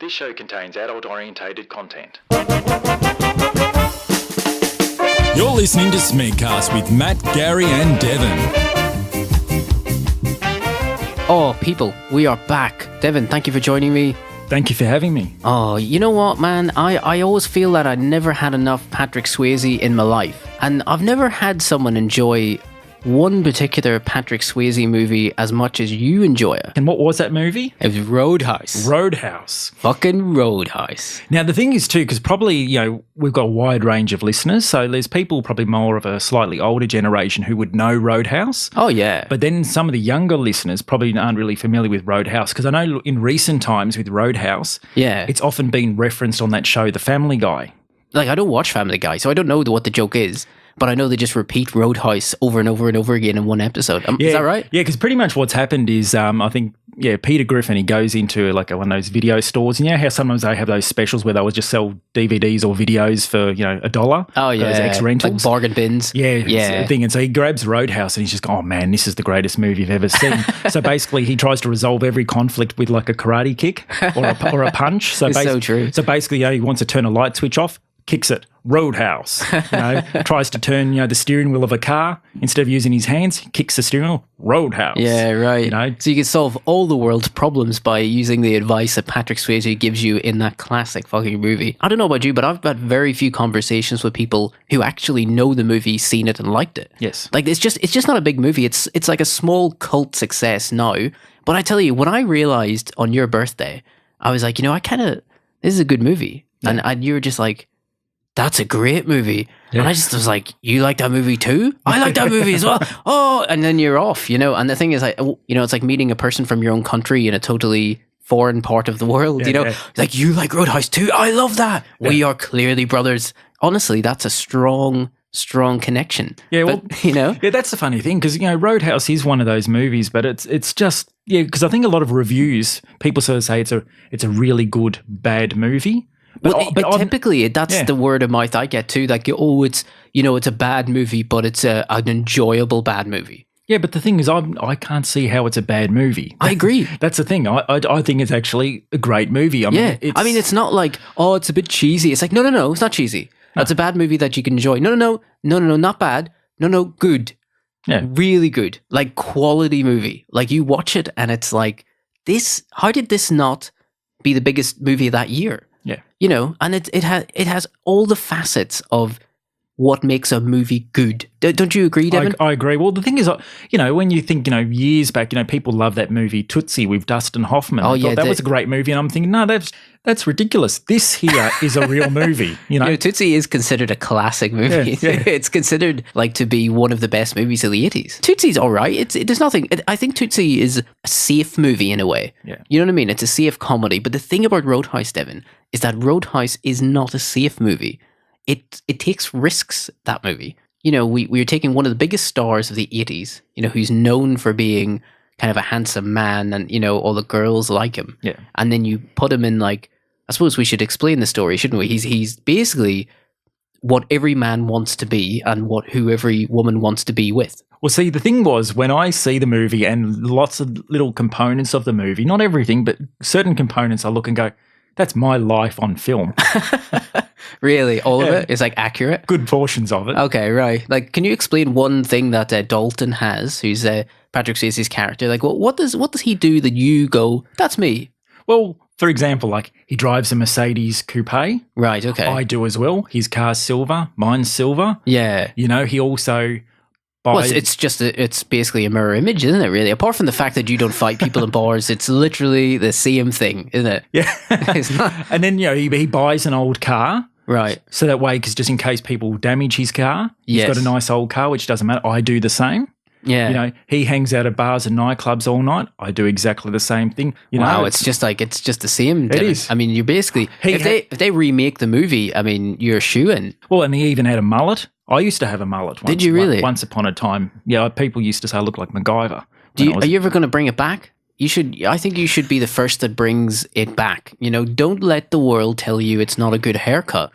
This show contains adult-orientated content. You're listening to Smegcast with Matt, Gary and Devon. Oh, people, we are back. Devon, thank you for joining me. Thank you for having me. Oh, you know what, man? I always feel that I never had enough Patrick Swayze in my life. And I've never had someone enjoy one particular Patrick Swayze movie as much as you enjoy it. And what was that movie? It was Roadhouse. Roadhouse. Fucking Roadhouse. Now, the thing is, too, because probably, we've got a wide range of listeners, so there's people probably more of a slightly older generation who would know Roadhouse. Oh, yeah. But then some of the younger listeners probably aren't really familiar with Roadhouse, because I know in recent times with Roadhouse, it's often been referenced on that show, The Family Guy. Like, I don't watch Family Guy, so I don't know what the joke is. But I know they just repeat Roadhouse over and over and over again in one episode. Is that right? Yeah, because pretty much what's happened is, I think, Peter Griffin, he goes into like one of those video stores. And you know how sometimes they have those specials where they would just sell DVDs or videos for, $1? Oh, yeah. Those ex-rentals. Like bargain bins. Yeah. The thing. And so he grabs Roadhouse and he's just, oh man, this is the greatest movie you've ever seen. So basically he tries to resolve every conflict with like a karate kick or a punch. So it's so true. So basically, he wants to turn a light switch off. Kicks it, Roadhouse. Tries to turn, the steering wheel of a car. Instead of using his hands, he kicks the steering wheel, Roadhouse. Yeah, right. So you can solve all the world's problems by using the advice that Patrick Swayze gives you in that classic fucking movie. I don't know about you, but I've had very few conversations with people who actually know the movie, seen it, and liked it. Yes. Like, it's just not a big movie. It's like a small cult success now. But I tell you, when I realized on your birthday, I was like, this is a good movie. Yeah. And you were just like, that's a great movie. Yeah. And I just was like, you like that movie too? I like that movie as well. Oh, and then you're off, And the thing is, it's like meeting a person from your own country in a totally foreign part of the world, Yeah. Like, you like Roadhouse too? I love that. Yeah. We are clearly brothers. Honestly, that's a strong connection. Yeah, well, but, Yeah, that's the funny thing, because, Roadhouse is one of those movies, but it's just, because I think a lot of reviews, people sort of say it's a really good, bad movie. But typically, that's the word of mouth I get too. Like, it's a bad movie, but it's an enjoyable bad movie. Yeah, but the thing is, I can't see how it's a bad movie. I agree. That's the thing. I think it's actually a great movie. It's not like, oh, it's a bit cheesy. It's like, no, it's not cheesy. No. It's a bad movie that you can enjoy. No, not bad. No, good. Yeah. Really good. Like, quality movie. Like, you watch it and it's like, how did this not be the biggest movie of that year? Yeah. And it has all the facets of what makes a movie good. Don't you agree, Devon? I agree. Well, the thing is, when you think, years back, people love that movie Tootsie with Dustin Hoffman. Oh, I thought that was a great movie. And I'm thinking, no, that's ridiculous. This here is a real movie. Tootsie is considered a classic movie. Yeah. It's considered like to be one of the best movies of the 80s. Tootsie's all right. There's nothing. I think Tootsie is a safe movie in a way. Yeah. You know what I mean? It's a safe comedy. But the thing about Roadhouse, Devon, is that Roadhouse is not a safe movie. It takes risks, that movie. We're taking one of the biggest stars of the 80s, who's known for being kind of a handsome man and, all the girls like him. Yeah. And then you put him in like, I suppose we should explain the story, shouldn't we? He's basically what every man wants to be and who every woman wants to be with. Well, see, the thing was, when I see the movie and lots of little components of the movie, not everything, but certain components, I look and go, that's my life on film. Really? All of it is like accurate? Good portions of it. Okay, right. Like, can you explain one thing that Dalton has, who's Patrick Swayze's character? Like, what does he do that you go, that's me? Well, for example, like, he drives a Mercedes coupe. Right, okay. I do as well. His car's silver. Mine's silver. Yeah. He also... Well, it's basically a mirror image, isn't it, really? Apart from the fact that you don't fight people in bars, it's literally the same thing, isn't it? Yeah. It's not. And then, he buys an old car. Right. So that way, because just in case people damage his car, he's got a nice old car, which doesn't matter. I do the same. Yeah. He hangs out at bars and nightclubs all night. I do exactly the same thing. Wow, it's just the same. It is. I mean, you basically, if they remake the movie, I mean, you're shooing. Well, and he even had a mullet. I used to have a mullet once. Did you really? Once upon a time. Yeah, people used to say I look like MacGyver. Are you ever going to bring it back? You should. I think you should be the first that brings it back. Don't let the world tell you it's not a good haircut.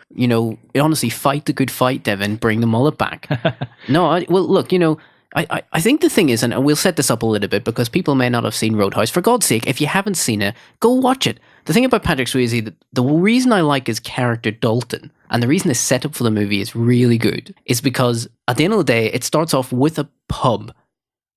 Honestly, fight the good fight, Devon. Bring the mullet back. No, look, I think the thing is, and we'll set this up a little bit because people may not have seen Roadhouse. For God's sake, if you haven't seen it, go watch it. The thing about Patrick Swayze, the reason I like his character Dalton, and the reason the setup for the movie is really good, is because at the end of the day, it starts off with a pub,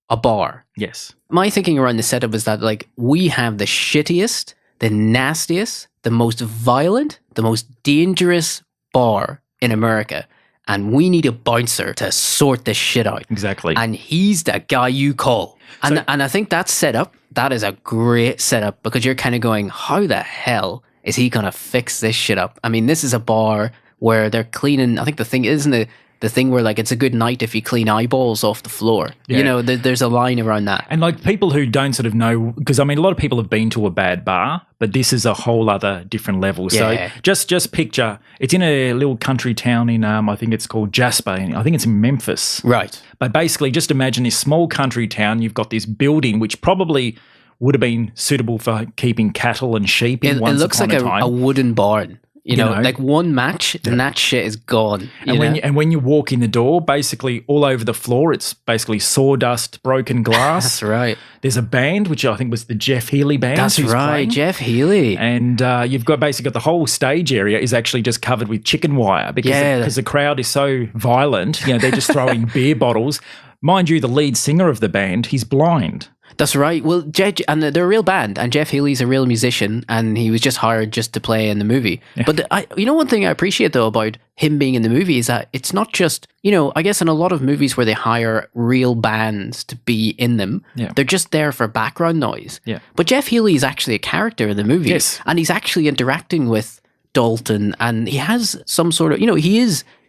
a bar. Yes. My thinking around the setup is that like we have the shittiest, the nastiest, the most violent, the most dangerous bar in America. And we need a bouncer to sort this shit out. Exactly. And he's the guy you call. And I think that setup, that is a great setup because you're kind of going, how the hell is he going to fix this shit up? I mean, this is a bar where they're cleaning. I think the thing isn't the thing where like it's a good night if you clean eyeballs off the floor. Yeah. You know, there's a line around that. And like people who don't sort of know, because I mean, a lot of people have been to a bad bar, but this is a whole other different level. Yeah. So just picture, it's in a little country town in, I think it's called Jasper. I think it's in Memphis. Right. But basically just imagine this small country town. You've got this building, which probably would have been suitable for keeping cattle and sheep in once looks upon like a time. a wooden barn. You know, like one match and that shit is gone. And when you walk in the door, basically all over the floor, it's basically sawdust, broken glass. That's right. There's a band, which I think was the Jeff Healey band. That's who's right, playing. Jeff Healey. And you've got basically the whole stage area is actually just covered with chicken wire because the crowd is so violent. You know, they're just throwing beer bottles. Mind you, the lead singer of the band, he's blind. That's right. Well, and they're a real band, and Jeff Healey's a real musician, and he was just hired just to play in the movie. Yeah. But one thing I appreciate though about him being in the movie is that it's not just, I guess in a lot of movies where they hire real bands to be in them, they're just there for background noise. Yeah. But Jeff Healey is actually a character in the movie, and he's actually interacting with Dalton, and he has some sort of,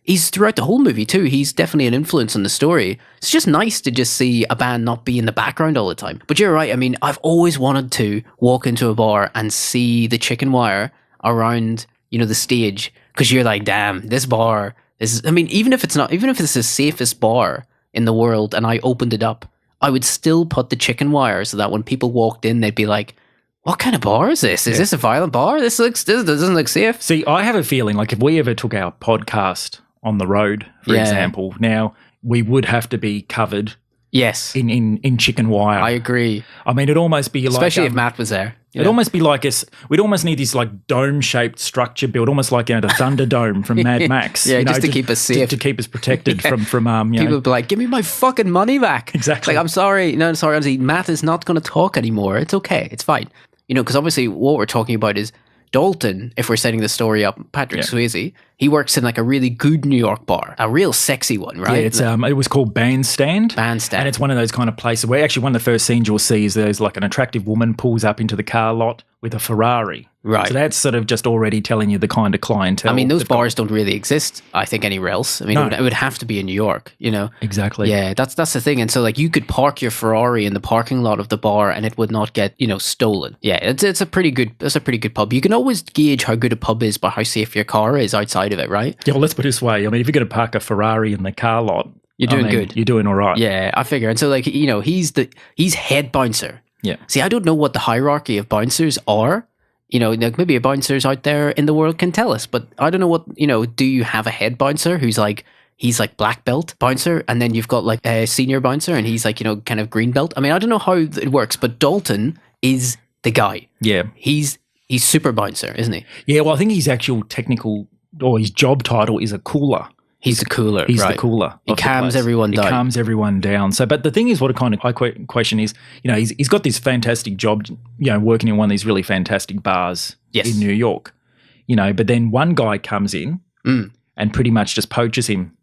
he's throughout the whole movie too. He's definitely an influence on the story. It's just nice to just see a band not be in the background all the time. But you're right. I mean, I've always wanted to walk into a bar and see the chicken wire around, the stage. Because you're like, damn, this bar is, I mean, even if it's the safest bar in the world and I opened it up, I would still put the chicken wire so that when people walked in, they'd be like, what kind of bar is this? Is this a violent bar? This doesn't look safe. See, I have a feeling like if we ever took our podcast on the road, for example, now we would have to be covered. Yes, in chicken wire. I agree. I mean, it'd almost be like, especially if Matt was there. It'd almost be like we'd almost need this like dome-shaped structure built, almost like the Thunderdome from Mad Max. Just to keep us safe, to keep us protected from people would be like, "Give me my fucking money back." Exactly. Like, I'm sorry, honestly, Matt is not going to talk anymore. It's okay, it's fine. Because obviously what we're talking about is Dalton, if we're setting the story up, Patrick Swayze, he works in like a really good New York bar, a real sexy one, right? Yeah, it's it was called Bandstand. Bandstand. And it's one of those kind of places where actually one of the first scenes you'll see is there's like an attractive woman pulls up into the car lot with a Ferrari. Right. So that's sort of just already telling you the kind of clientele. I mean, those bars don't really exist, I think, anywhere else. I mean, it would have to be in New York, Exactly. Yeah, that's the thing. And so, like, you could park your Ferrari in the parking lot of the bar and it would not get, stolen. Yeah, it's a pretty good pub. You can always gauge how good a pub is by how safe your car is outside of it, right? Yeah, well, let's put it this way. I mean, if you're going to park a Ferrari in the car lot, you're doing good. You're doing all right. Yeah, I figure. And so, like, he's head bouncer. Yeah. See, I don't know what the hierarchy of bouncers are. Like maybe a bouncer's out there in the world can tell us, but I don't know what, do you have a head bouncer who's like, he's like black belt bouncer, and then you've got like a senior bouncer and he's like, kind of green belt. I mean, I don't know how it works, but Dalton is the guy. Yeah. He's super bouncer, isn't he? Yeah, well, I think his actual technical, or his job title is a cooler. He's the cooler. He's the cooler. He calms everyone down. He calms everyone down. So, but the thing is, what a kind of high question is, he's got this fantastic job, working in one of these really fantastic bars in New York, but then one guy comes in and pretty much just poaches him,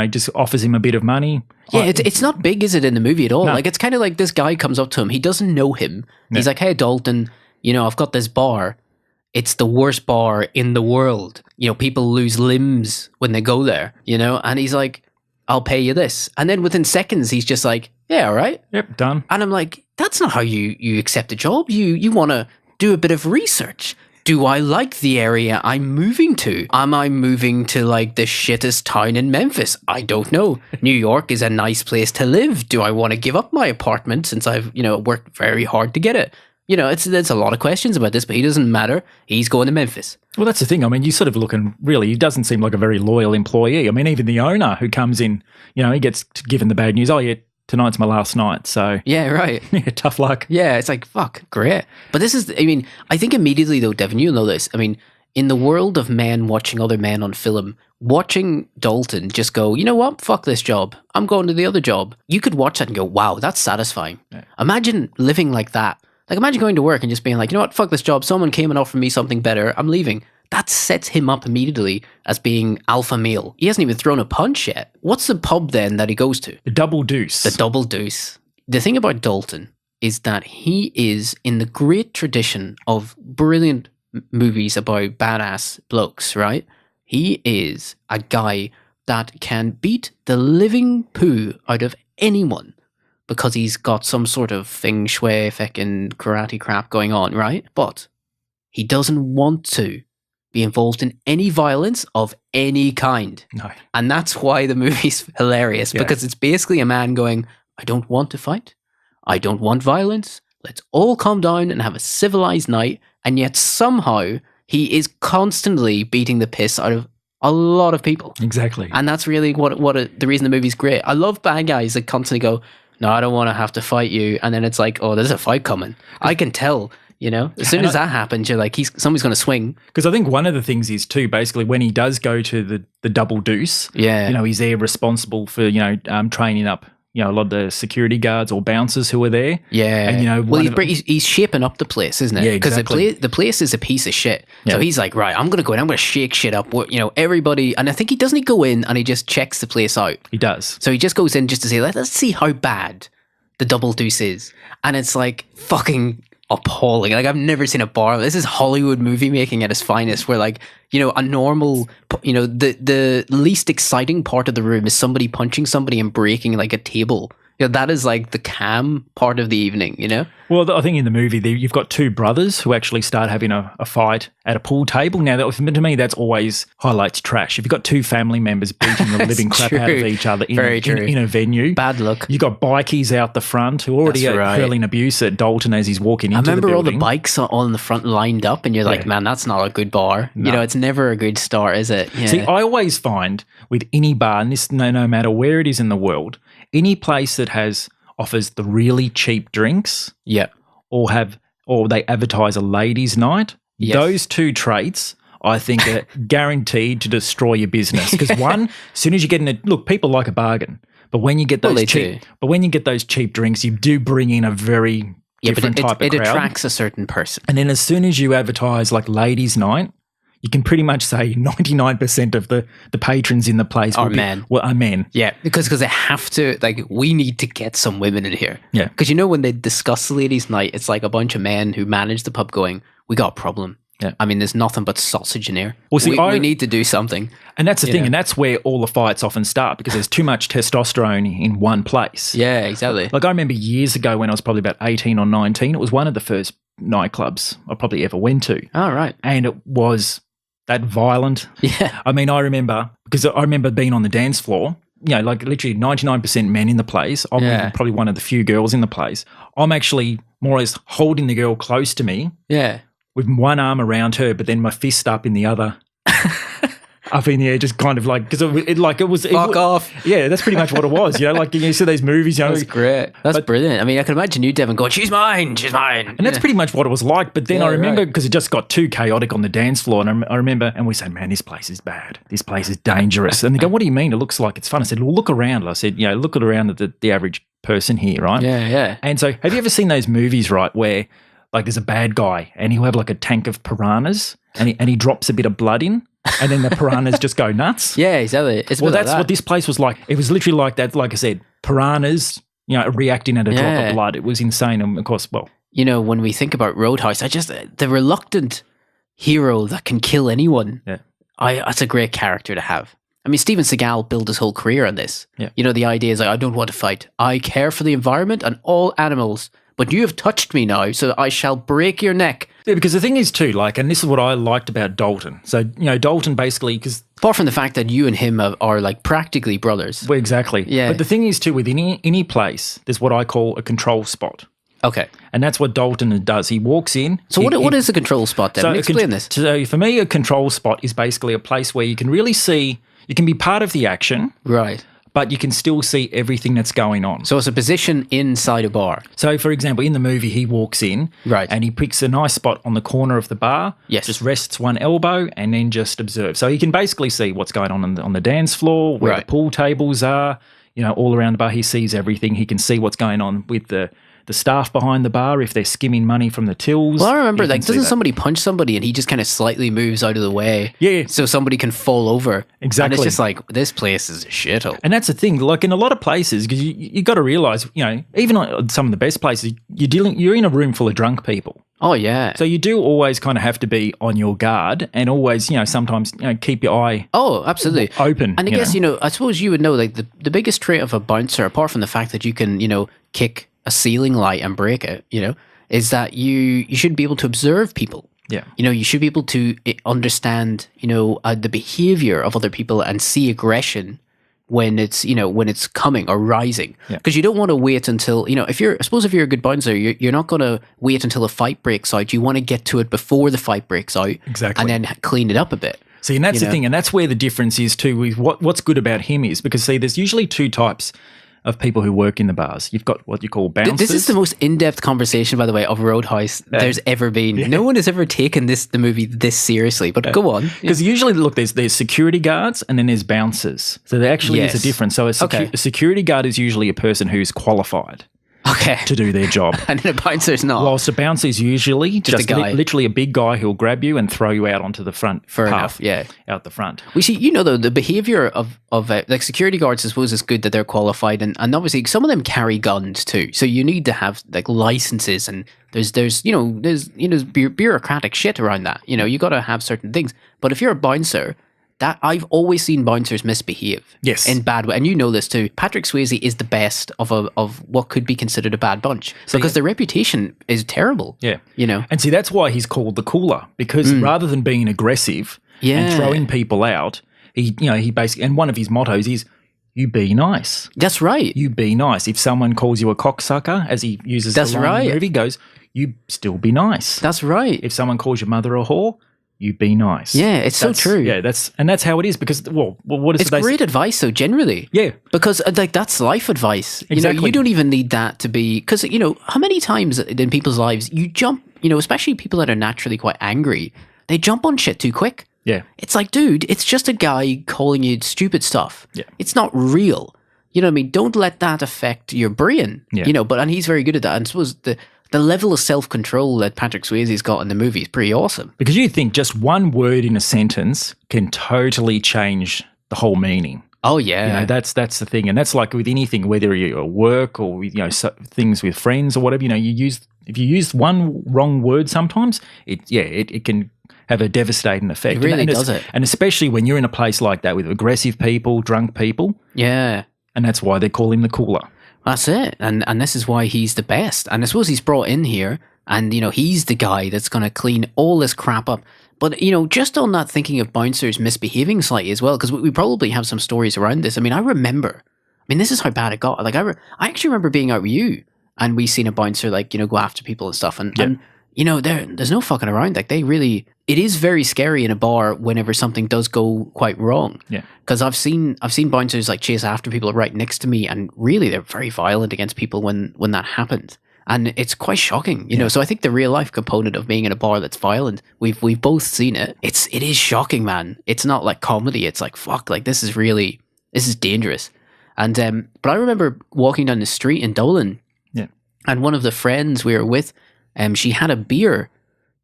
just offers him a bit of money. Yeah, it's not big, is it, in the movie at all? No. Like, it's kind of like this guy comes up to him. He doesn't know him. No. He's like, hey, Dalton, I've got this bar. It's the worst bar in the world. People lose limbs when they go there, and he's like, I'll pay you this. And then within seconds, he's just like, yeah, all right. Yep, done. And I'm like, that's not how you accept a job. You want to do a bit of research. Do I like the area I'm moving to? Am I moving to like the shittest town in Memphis? I don't know. New York is a nice place to live. Do I want to give up my apartment since I've, worked very hard to get it? There's a lot of questions about this, but he doesn't matter. He's going to Memphis. Well, that's the thing. I mean, you sort of look and really, he doesn't seem like a very loyal employee. I mean, even the owner who comes in, he gets given the bad news. Oh, yeah, tonight's my last night. So Yeah, right. yeah, tough luck. Yeah, it's like, fuck, great. But this is, I mean, I think immediately though, Devin, you know this. I mean, in the world of men watching other men on film, watching Dalton just go, you know what, fuck this job, I'm going to the other job. You could watch that and go, wow, that's satisfying. Yeah. Imagine living like that. Like, imagine going to work and just being like, you know what, fuck this job, someone came and offered me something better, I'm leaving. That sets him up immediately as being alpha male. He hasn't even thrown a punch yet. What's the pub then that he goes to? The Double Deuce. The Double Deuce. The thing about Dalton is that he is in the great tradition of brilliant movies about badass blokes, right? He is a guy that can beat the living poo out of anyone because he's got some sort of feng shui fucking karate crap going on, right? But he doesn't want to be involved in any violence of any kind. No. And that's why the movie's hilarious, because it's basically a man going, I don't want to fight. I don't want violence. Let's all calm down and have a civilized night. And yet somehow he is constantly beating the piss out of a lot of people. Exactly. And that's really the reason the movie's great. I love bad guys that constantly go, no, I don't want to have to fight you. And then it's like, oh, there's a fight coming. I can tell, you know, as soon as that happens, you're like, somebody's going to swing. Because I think one of the things is too, basically, when he does go to the Double Deuce, you know, he's there responsible for, you know, training up, you know, a lot of the security guards or bouncers who are there. Yeah. And, you know, well, he's shaping up the place, isn't it? Yeah, exactly. Because the place is a piece of shit. Yeah. So he's like, right, I'm going to go in, I'm going to shake shit up. You know, everybody, and I think he doesn't go in and he just checks the place out. He does. So he just goes in just to say, let's see how bad the Double Deuce is. And it's like fucking appalling. Like, I've never seen a bar. This is Hollywood movie making at its finest, where, like, you know, a normal, you know, the least exciting part of the room is somebody punching somebody and breaking like a table. You know, that is like the calm part of the evening, you know? Well, I think in the movie, you've got two brothers who actually start having a fight at a pool table. Now, to me, that's always highlights trash. If you've got two family members beating the living crap out of each other in a venue. Bad luck. You've got bikies out the front who already are hurling abuse at Dalton as he's walking into the building. I remember all the bikes on the front lined up, and you're like, man, that's not a good bar. No. You know, it's never a good start, is it? Yeah. See, I always find with any bar, and this no matter where it is in the world, any place that offers the really cheap drinks, or they advertise a ladies' night, those two traits I think are guaranteed to destroy your business. Because one, as soon as you get in look, people like a bargain, but when you get those cheap drinks, you do bring in a very different type of crowd. It attracts a certain person. And then as soon as you advertise like ladies' night, you can pretty much say 99% of the patrons in the place are men. Are men. Yeah, because they have to, like, we need to get some women in here. Yeah. Because, you know, when they discuss the ladies' night, it's like a bunch of men who manage the pub going, we got a problem. Yeah. I mean, there's nothing but sausage in here. Well, see, we need to do something. And that's the thing, and that's where all the fights often start, because there's too much testosterone in one place. Yeah, exactly. Like, I remember years ago when I was probably about 18 or 19, it was one of the first nightclubs I probably ever went to. Oh, right. And it was that violent. Yeah. I mean, I remember being on the dance floor, you know, like literally 99% men in the place. I'm probably one of the few girls in the place. I'm actually more or less holding the girl close to me. Yeah. With one arm around her, but then my fist up in the other. Up in the air, just kind of like, because it was fuck off. Yeah, that's pretty much what it was. You know, like you see these movies. You know, that's great. That's brilliant. I mean, I can imagine you, Devon, going, "She's mine, she's mine," and that's pretty much what it was like. But then I remember, because it just got too chaotic on the dance floor, and I remember, and we said, "Man, this place is bad. This place is dangerous." And they go, "What do you mean? It looks like it's fun." I said, "Well, look around." I said, "You know, look around at the average person here, right?" Yeah, yeah. And so, have you ever seen those movies, right, where like there's a bad guy and he'll have like a tank of piranhas and he drops a bit of blood in? And then the piranhas just go nuts. Yeah, exactly. That's what this place was like. It was literally like that. Like I said, piranhas, you know, reacting at a drop of blood. It was insane. And of course, well, you know, when we think about Roadhouse, the reluctant hero that can kill anyone. Yeah, that's a great character to have. I mean, Steven Seagal built his whole career on this. Yeah, you know, the idea is like, I don't want to fight. I care for the environment and all animals. But you have touched me now, so I shall break your neck. Yeah, because the thing is too, like, and this is what I liked about Dalton. So, you know, Dalton basically, because apart from the fact that you and him are like practically brothers. Well, exactly. Yeah. But the thing is too, with any place, there's what I call a control spot. Okay. And that's what Dalton does. He walks in. So what is a control spot then? Explain this. So for me, a control spot is basically a place where you can really see, you can be part of the action. Right. but you can still see everything that's going on. So it's a position inside a bar. So, for example, in the movie, he walks in Right. and he picks a nice spot on the corner of the bar, Yes. just rests one elbow and then just observes. So he can basically see what's going on the dance floor, where the Right. pool tables are, all around the bar. He sees everything. He can see what's going on with the staff behind the bar, if they're skimming money from the tills. Well, I remember, he can see doesn't that. somebody punch somebody and he just kind of slightly moves out of the way? Yeah. So somebody can fall over. Exactly. And it's just like, this place is a shithole. And that's the thing, like in a lot of places, because you got to realise, even on some of the best places, you're in a room full of drunk people. Oh, yeah. So you do always kind of have to be on your guard and always, sometimes, keep your eye Oh, absolutely. open. And I guess, I suppose you would know, like, the biggest trait of a bouncer, apart from the fact that you can, kick a ceiling light and break it, is that you should be able to observe people. Yeah. You should be able to understand, the behavior of other people and see aggression when it's coming or rising. Because you don't want to wait until, if you're a good bouncer, you're not going to wait until a fight breaks out. You want to get to it before the fight breaks out. Exactly. And then clean it up a bit. See, and that's the thing, and that's where the difference is too. With what's good about him is because see, there's usually two types of people who work in the bars. You've got what you call bouncers. This is the most in-depth conversation, by the way, of Roadhouse there's ever been. Yeah. No one has ever taken the movie this seriously, but go on. Because usually, look, there's security guards and then there's bouncers. So there actually is a difference. So a security guard is usually a person who's qualified. To do their job. And then a bouncer's not. Whilst a bouncer is usually just a guy. literally a big guy who'll grab you and throw you out onto the front Fair path. enough, yeah. Out the front. We see, though, the behavior of like security guards, I suppose, is good that they're qualified. And obviously, some of them carry guns too. So you need to have like licenses and there's bureaucratic shit around that. You got to have certain things. But if you're a bouncer, that I've always seen bouncers misbehave. Yes. In bad way. And you know this too. Patrick Swayze is the best of what could be considered a bad bunch. Because their reputation is terrible. Yeah. And see, that's why he's called the cooler. Because rather than being aggressive and throwing people out, he basically, and one of his mottos is, you be nice. That's right. You be nice. If someone calls you a cocksucker, as he uses the line in the movie, goes, you still be nice. That's right. If someone calls your mother a whore, you be nice. Yeah, it's so true. Yeah, that's how it is because what is it's great advice though, generally. Yeah. Because like that's life advice. Exactly. You don't even need that to be because how many times in people's lives you jump, especially people that are naturally quite angry, they jump on shit too quick. Yeah. It's like, dude, it's just a guy calling you stupid stuff. Yeah. It's not real. You know what I mean? Don't let that affect your brain. Yeah. And he's very good at that. And I suppose the level of self-control that Patrick Swayze's got in the movie is pretty awesome. Because you think just one word in a sentence can totally change the whole meaning. Oh, yeah. That's the thing. And that's like with anything, whether you're at work or with, things with friends or whatever, if you use one wrong word sometimes, it can have a devastating effect. It really does it. And especially when you're in a place like that with aggressive people, drunk people. Yeah. And that's why they call him the cooler. That's it. And this is why he's the best. And I suppose he's brought in here and, he's the guy that's going to clean all this crap up. But, just on that thinking of bouncers misbehaving slightly as well, because we probably have some stories around this. I mean, this is how bad it got. Like, I actually remember being out with you and we seen a bouncer, like, go after people and stuff. And there's no fucking around. Like, it is very scary in a bar whenever something does go quite wrong. Yeah. Because I've seen bouncers like chase after people right next to me, and really they're very violent against people when that happens, and it's quite shocking, you know. So I think the real life component of being in a bar that's violent, we've both seen it. It is shocking, man. It's not like comedy. It's like fuck, like this is dangerous. And but I remember walking down the street in Dublin, and one of the friends we were with, she had a beer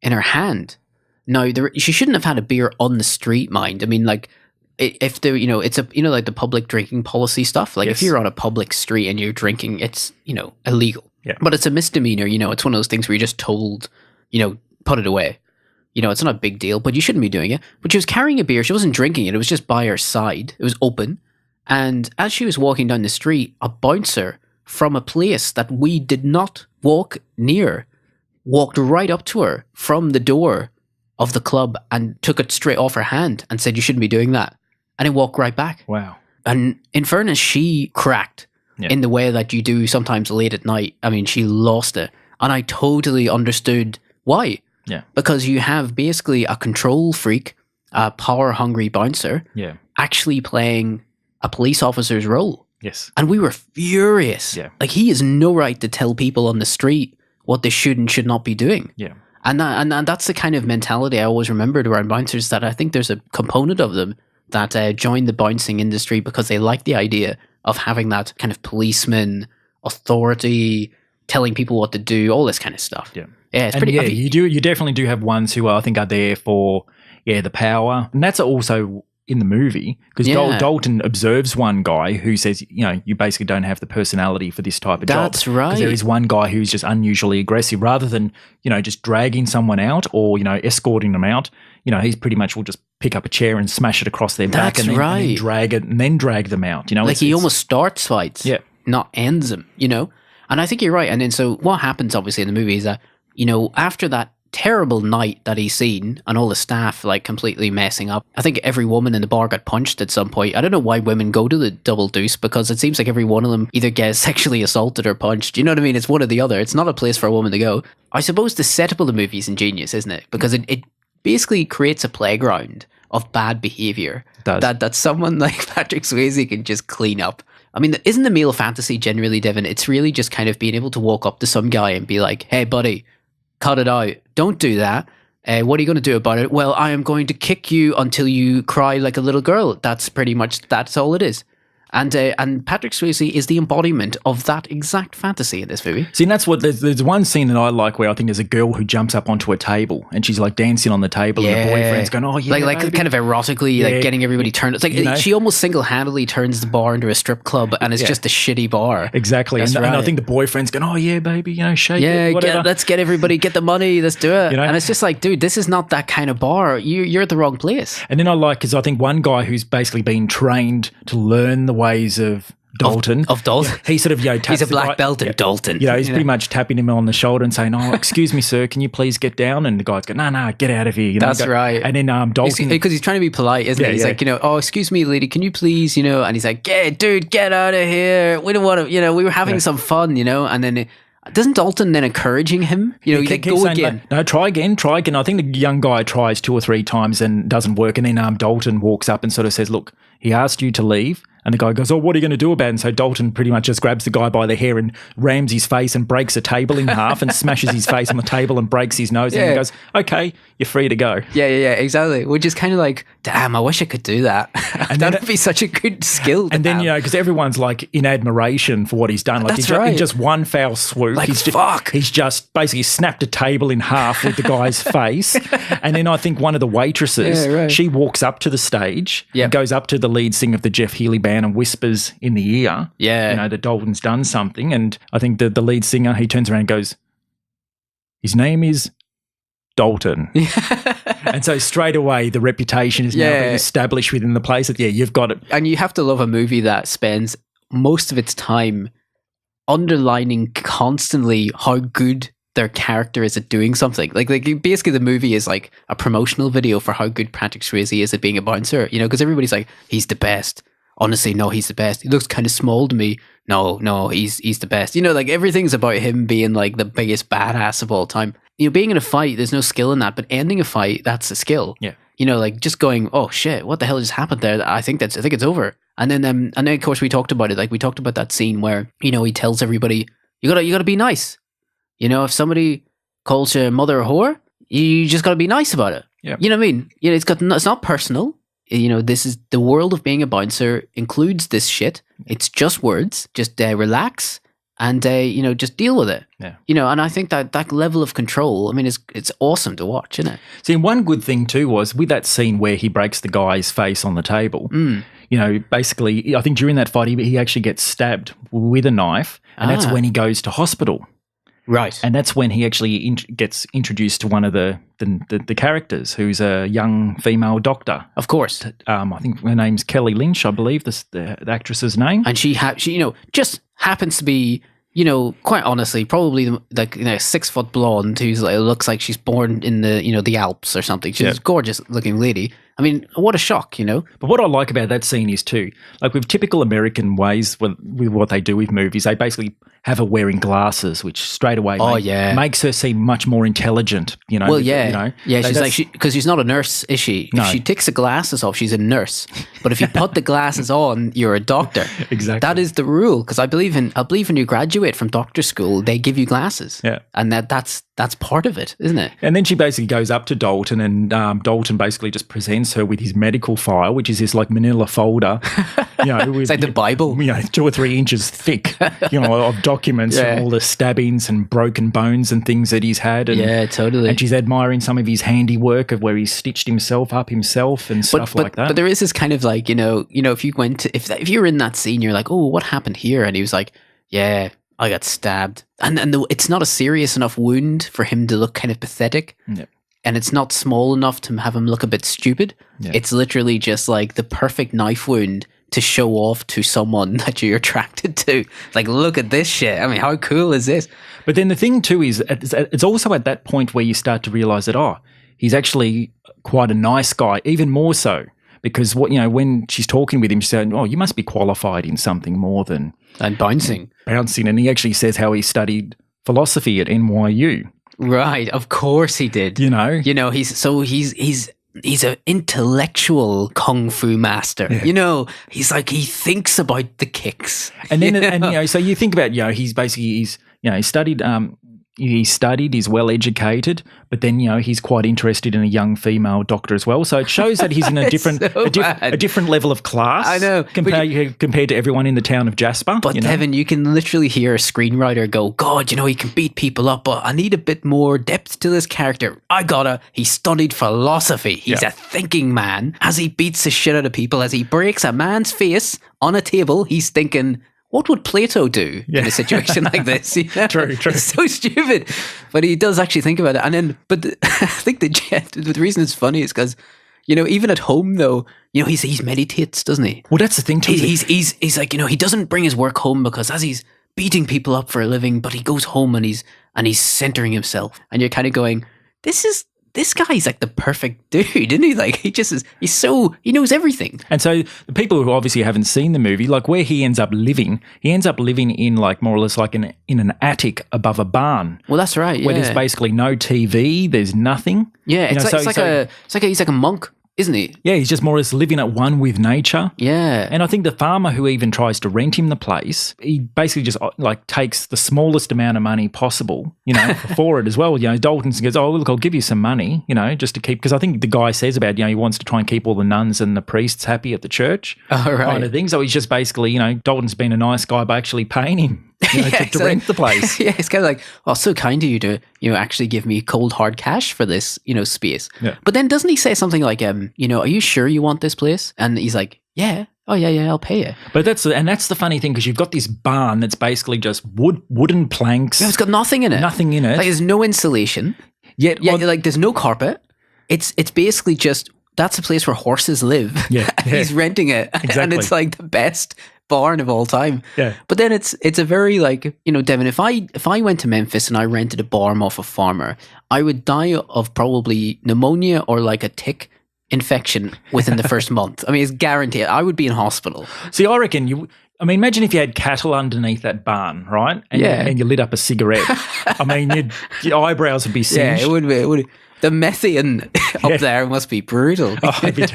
in her hand. Now, she shouldn't have had a beer on the street, mind. I mean, like, if there, it's like the public drinking policy stuff. Like, if you're on a public street and you're drinking, it's, illegal. Yeah. But it's a misdemeanor, it's one of those things where you're just told, put it away. It's not a big deal, but you shouldn't be doing it. But she was carrying a beer. She wasn't drinking it. It was just by her side. It was open. And as she was walking down the street, a bouncer from a place that we did not walk near walked right up to her from the door of the club and took it straight off her hand and said, you shouldn't be doing that. And then walked right back. Wow. And in fairness, she cracked in the way that you do sometimes late at night. I mean, she lost it. And I totally understood why. Yeah. Because you have basically a control freak, a power-hungry bouncer, actually playing a police officer's role. Yes. And we were furious. Yeah. Like, he has no right to tell people on the street what they should and should not be doing. Yeah. And that's the kind of mentality I always remembered around bouncers, that I think there's a component of them that joined the bouncing industry because they like the idea of having that kind of policeman authority, telling people what to do, all this kind of stuff. Yeah. Yeah, it's and pretty... you definitely do have ones who I think are there for, the power. And that's also in the movie, because Dalton observes one guy who says, you basically don't have the personality for this type of job. That's right. Because there is one guy who's just unusually aggressive. Rather than, just dragging someone out or, escorting them out, he's pretty much will just pick up a chair and smash it across their back and then drag it and then drag them out. Like he almost starts fights, not ends them, And I think you're right. And then so what happens obviously in the movie is that, after that terrible night that he's seen and all the staff like completely messing up, I think every woman in the bar got punched at some point. I don't know why women go to the Double Deuce, because it seems like every one of them either gets sexually assaulted or punched. You know what I mean? It's one or the other. It's not a place for a woman to go. I suppose the setup of the movie is ingenious, isn't it? Because it basically creates a playground of bad behavior that someone like Patrick Swayze can just clean up. I mean, isn't the male fantasy generally, Devon, it's really just kind of being able to walk up to some guy and be like, hey, buddy, cut it out. Don't do that. What are you going to do about it? Well, I am going to kick you until you cry like a little girl. That's all it is. And Patrick Swayze is the embodiment of that exact fantasy in this movie. See, and that's what there's one scene that I like where I think there's a girl who jumps up onto a table and she's like dancing on the table, and her boyfriend's going, "Oh yeah," like kind of erotically, like getting everybody turned. It's like she almost single-handedly turns the bar into a strip club, and it's just a shitty bar. Exactly, and I think the boyfriend's going, "Oh yeah, baby, shake it, whatever. Let's get everybody, get the money, let's do it." And it's just like, dude, this is not that kind of bar. You're at the wrong place. And then I like, because I think one guy who's basically been trained to learn the ways of Dalton. Of Dalton. He sort of, taps he's a black belt in Dalton. He's pretty much tapping him on the shoulder and saying, "Oh, excuse me, sir, can you please get down?" And the guy's going, "No, get out of here." That's right. And then Dalton... Because he's trying to be polite, isn't he? He's like, "Oh, excuse me, lady, can you please, And he's like, dude, get out of here. We don't want to, we were having some fun, And then... Doesn't Dalton then encouraging him? He's like, go again. Like, no, try again. I think the young guy tries 2 or 3 times and doesn't work. And then Dalton walks up and sort of says, "Look, he asked you to leave." And the guy goes, "Oh, what are you going to do about it?" And so Dalton pretty much just grabs the guy by the hair and rams his face and breaks a table in half and smashes his face on the table and breaks his nose. And he goes, "Okay, you're free to go." Yeah, exactly. Which is kind of like, damn, I wish I could do that. And that would be such a good skill to And then, because everyone's like in admiration for what he's done. Like, in just one foul swoop, like, he's just basically snapped a table in half with the guy's face. And then I think one of the waitresses, she walks up to the stage and goes up to the lead singer of the Jeff Healey band and whispers in the ear, that Dalton's done something. And I think the lead singer, he turns around and goes, "His name is Dalton." And so straight away the reputation is now being established within the place that, you've got it. And you have to love a movie that spends most of its time underlining constantly how good their character is at doing something. Like basically the movie is like a promotional video for how good Patrick Swayze is at being a bouncer, because everybody's like, he's the best. Honestly, no, he's the best. He looks kind of small to me. No, he's the best. Like everything's about him being like the biggest badass of all time. Being in a fight, there's no skill in that, but ending a fight, that's a skill. Yeah. Like just going, "Oh shit, what the hell just happened there? I think it's over." And then of course we talked about it. Like we talked about that scene where, he tells everybody, you gotta be nice. If somebody calls your mother a whore, you just gotta be nice about it. Yeah. You know what I mean? It's not personal. This is the world of being a bouncer includes this shit. It's just words. Just relax and just deal with it. Yeah. And I think that level of control, I mean, it's awesome to watch, isn't it? See, and one good thing too was with that scene where he breaks the guy's face on the table. Basically, I think during that fight he actually gets stabbed with a knife, and that's when he goes to hospital. Right. And that's when he actually gets introduced to one of the characters, who's a young female doctor. Of course. I think her name's Kelly Lynch, I believe, the actress's name. And she just happens to be, quite honestly, probably like 6-foot blonde who's looks like she's born in the Alps or something. She's a gorgeous looking lady. I mean, what a shock, you know? But what I like about that scene is too, like with typical American ways with what they do with movies, they basically have her wearing glasses, which straight away makes her seem much more intelligent, you know? Well, she's like, because she's not a nurse, is she? No. If she takes the glasses off, she's a nurse. But if you put the glasses on, you're a doctor. Exactly. That is the rule. Because I believe when you graduate from doctor school, they give you glasses. Yeah. And that's part of it, isn't it? And then she basically goes up to Dalton, and Dalton basically just presents her with his medical file, which is this like manila folder, It's like the Bible. 2 or 3 inches thick, of documents and all the stabbings and broken bones and things that he's had. And, yeah, totally. And she's admiring some of his handiwork of where he's stitched himself up himself and stuff like that. But there is this kind of like, if you went to, if you were in that scene, you're like, oh, what happened here? And he was like, yeah, I got stabbed. And it's not a serious enough wound for him to look kind of pathetic. Yeah. And it's not small enough to have him look a bit stupid. Yeah. It's literally just like the perfect knife wound to show off to someone that you're attracted to. Like, look at this shit. I mean, how cool is this? But then the thing too is it's also at that point where you start to realize that, he's actually quite a nice guy, even more so. Because when she's talking with him, she's saying, you must be qualified in something more than bouncing. And he actually says how he studied philosophy at NYU. Right, of course he did. He's an intellectual kung fu master. Yeah. He's like, he thinks about the kicks. And then so you think about he's studied he's well educated, but then he's quite interested in a young female doctor as well. So it shows that he's in a different a different level of class. I know, compared to everyone in the town of Jasper. But Devin, you can literally hear a screenwriter go, God, he can beat people up, but I need a bit more depth to this character. He studied philosophy. He's a thinking man. As he beats the shit out of people, as he breaks a man's face on a table, he's thinking, what would Plato do in a situation like this? True. It's so stupid. But he does actually think about it. I think the reason it's funny is because, even at home though, he meditates, doesn't he? Well, that's the thing too. He's like, he doesn't bring his work home because as he's beating people up for a living, but he goes home and he's centering himself. And you're kind of going, this guy's like the perfect dude, isn't he? Like he knows everything. And so the people who obviously haven't seen the movie, like where he ends up living in like more or less like in an attic above a barn. Well, that's right. Yeah. Where there's basically no TV, there's nothing. Yeah, he's like a monk, isn't he? Yeah, he's just more or less living at one with nature. Yeah. And I think the farmer who even tries to rent him the place, he basically just like takes the smallest amount of money possible, for it as well. Dalton goes, oh, look, I'll give you some money, just to keep, because I think the guy says about, he wants to try and keep all the nuns and the priests happy at the church. Oh, right. Kind of thing. So he's just basically, Dalton's been a nice guy by actually paying him. To rent the place. Yeah, it's kind of like, so kind of you to, actually give me cold hard cash for this, space. Yeah. But then doesn't he say something like, are you sure you want this place? And he's like, yeah. Oh, yeah, I'll pay you. But that's the funny thing, because you've got this barn that's basically just wooden planks. Yeah, it's got nothing in it. Nothing in it. Like there's no insulation. Like there's no carpet. It's basically just, that's a place where horses live. Yeah. He's renting it. Exactly. And it's like the best barn of all time. Yeah. But then it's a very like, Devin, if I went to Memphis and I rented a barn off a farmer, I would die of probably pneumonia or like a tick infection within the first month. I mean, it's guaranteed. I would be in hospital. See, I reckon imagine if you had cattle underneath that barn, right? And you lit up a cigarette. I mean, your eyebrows would be singed. Yeah, it would. The methane up there must be brutal. Maybe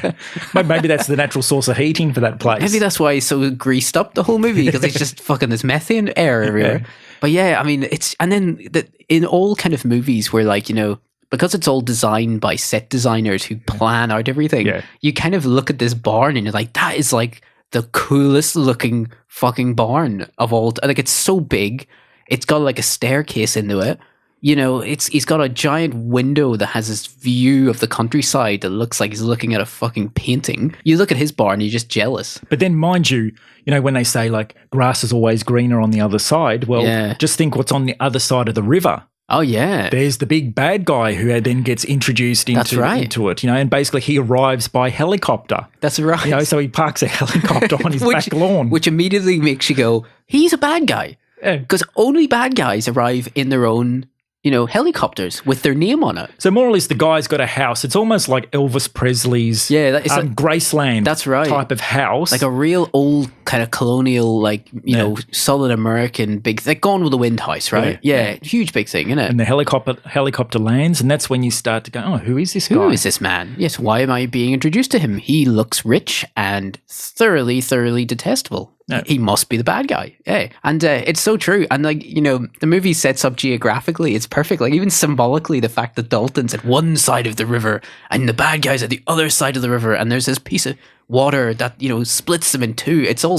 that's the natural source of heating for that place. Maybe that's why he's so greased up the whole movie, because it's just fucking this methane air everywhere. Yeah. But yeah, I mean, in all kind of movies where like, because it's all designed by set designers who plan out everything, you kind of look at this barn and you're like, that is like the coolest looking fucking barn of all. Like it's so big. It's got like a staircase into it. He's got a giant window that has this view of the countryside that looks like he's looking at a fucking painting. You look at his barn, you're just jealous. But then mind you, when they say like grass is always greener on the other side, well, just think what's on the other side of the river. Oh, yeah. There's the big bad guy who then gets introduced into it, and basically he arrives by helicopter. That's right. So he parks a helicopter on his back lawn. Which immediately makes you go, he's a bad guy. Because only bad guys arrive in their own helicopters with their name on it. So more or less, the guy's got a house. It's almost like Elvis Presley's Graceland type of house. Like a real old kind of colonial, solid American big, like Gone with the Wind house, right? Yeah. Huge big thing, isn't it? And the helicopter lands, and that's when you start to go, oh, who is this guy? Who is this man? Yes, why am I being introduced to him? He looks rich and thoroughly, thoroughly detestable. No. He must be the bad guy. Yeah. And it's so true. And the movie sets up geographically, it's perfect. Like even symbolically, the fact that Dalton's at one side of the river and the bad guy's at the other side of the river, and there's this piece of water that, splits them in two. It's all,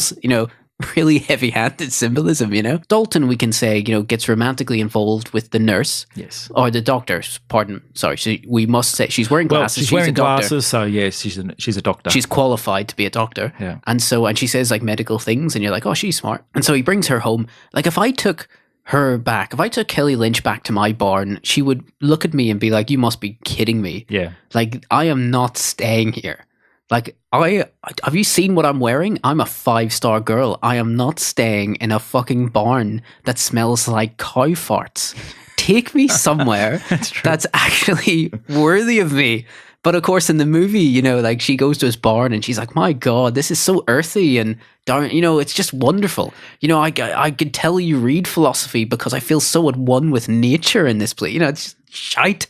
really heavy-handed symbolism, Dalton, we can say, gets romantically involved with the nurse. Yes. Or the doctor, pardon. Sorry, we must say she's wearing glasses. She's wearing glasses, so yes, she's a doctor. She's qualified to be a doctor. Yeah. And she says medical things, and you're like, oh, she's smart. And so he brings her home. Like if I took Kelly Lynch back to my barn, she would look at me and be like, you must be kidding me. Yeah. Like, I am not staying here. Like, have you seen what I'm wearing? I'm a 5-star girl. I am not staying in a fucking barn that smells like cow farts. Take me somewhere that's actually worthy of me. But of course, in the movie, she goes to his barn and she's like, my God, this is so earthy and darn, it's just wonderful. I could tell you read philosophy because I feel so at one with nature in this place. It's just shite.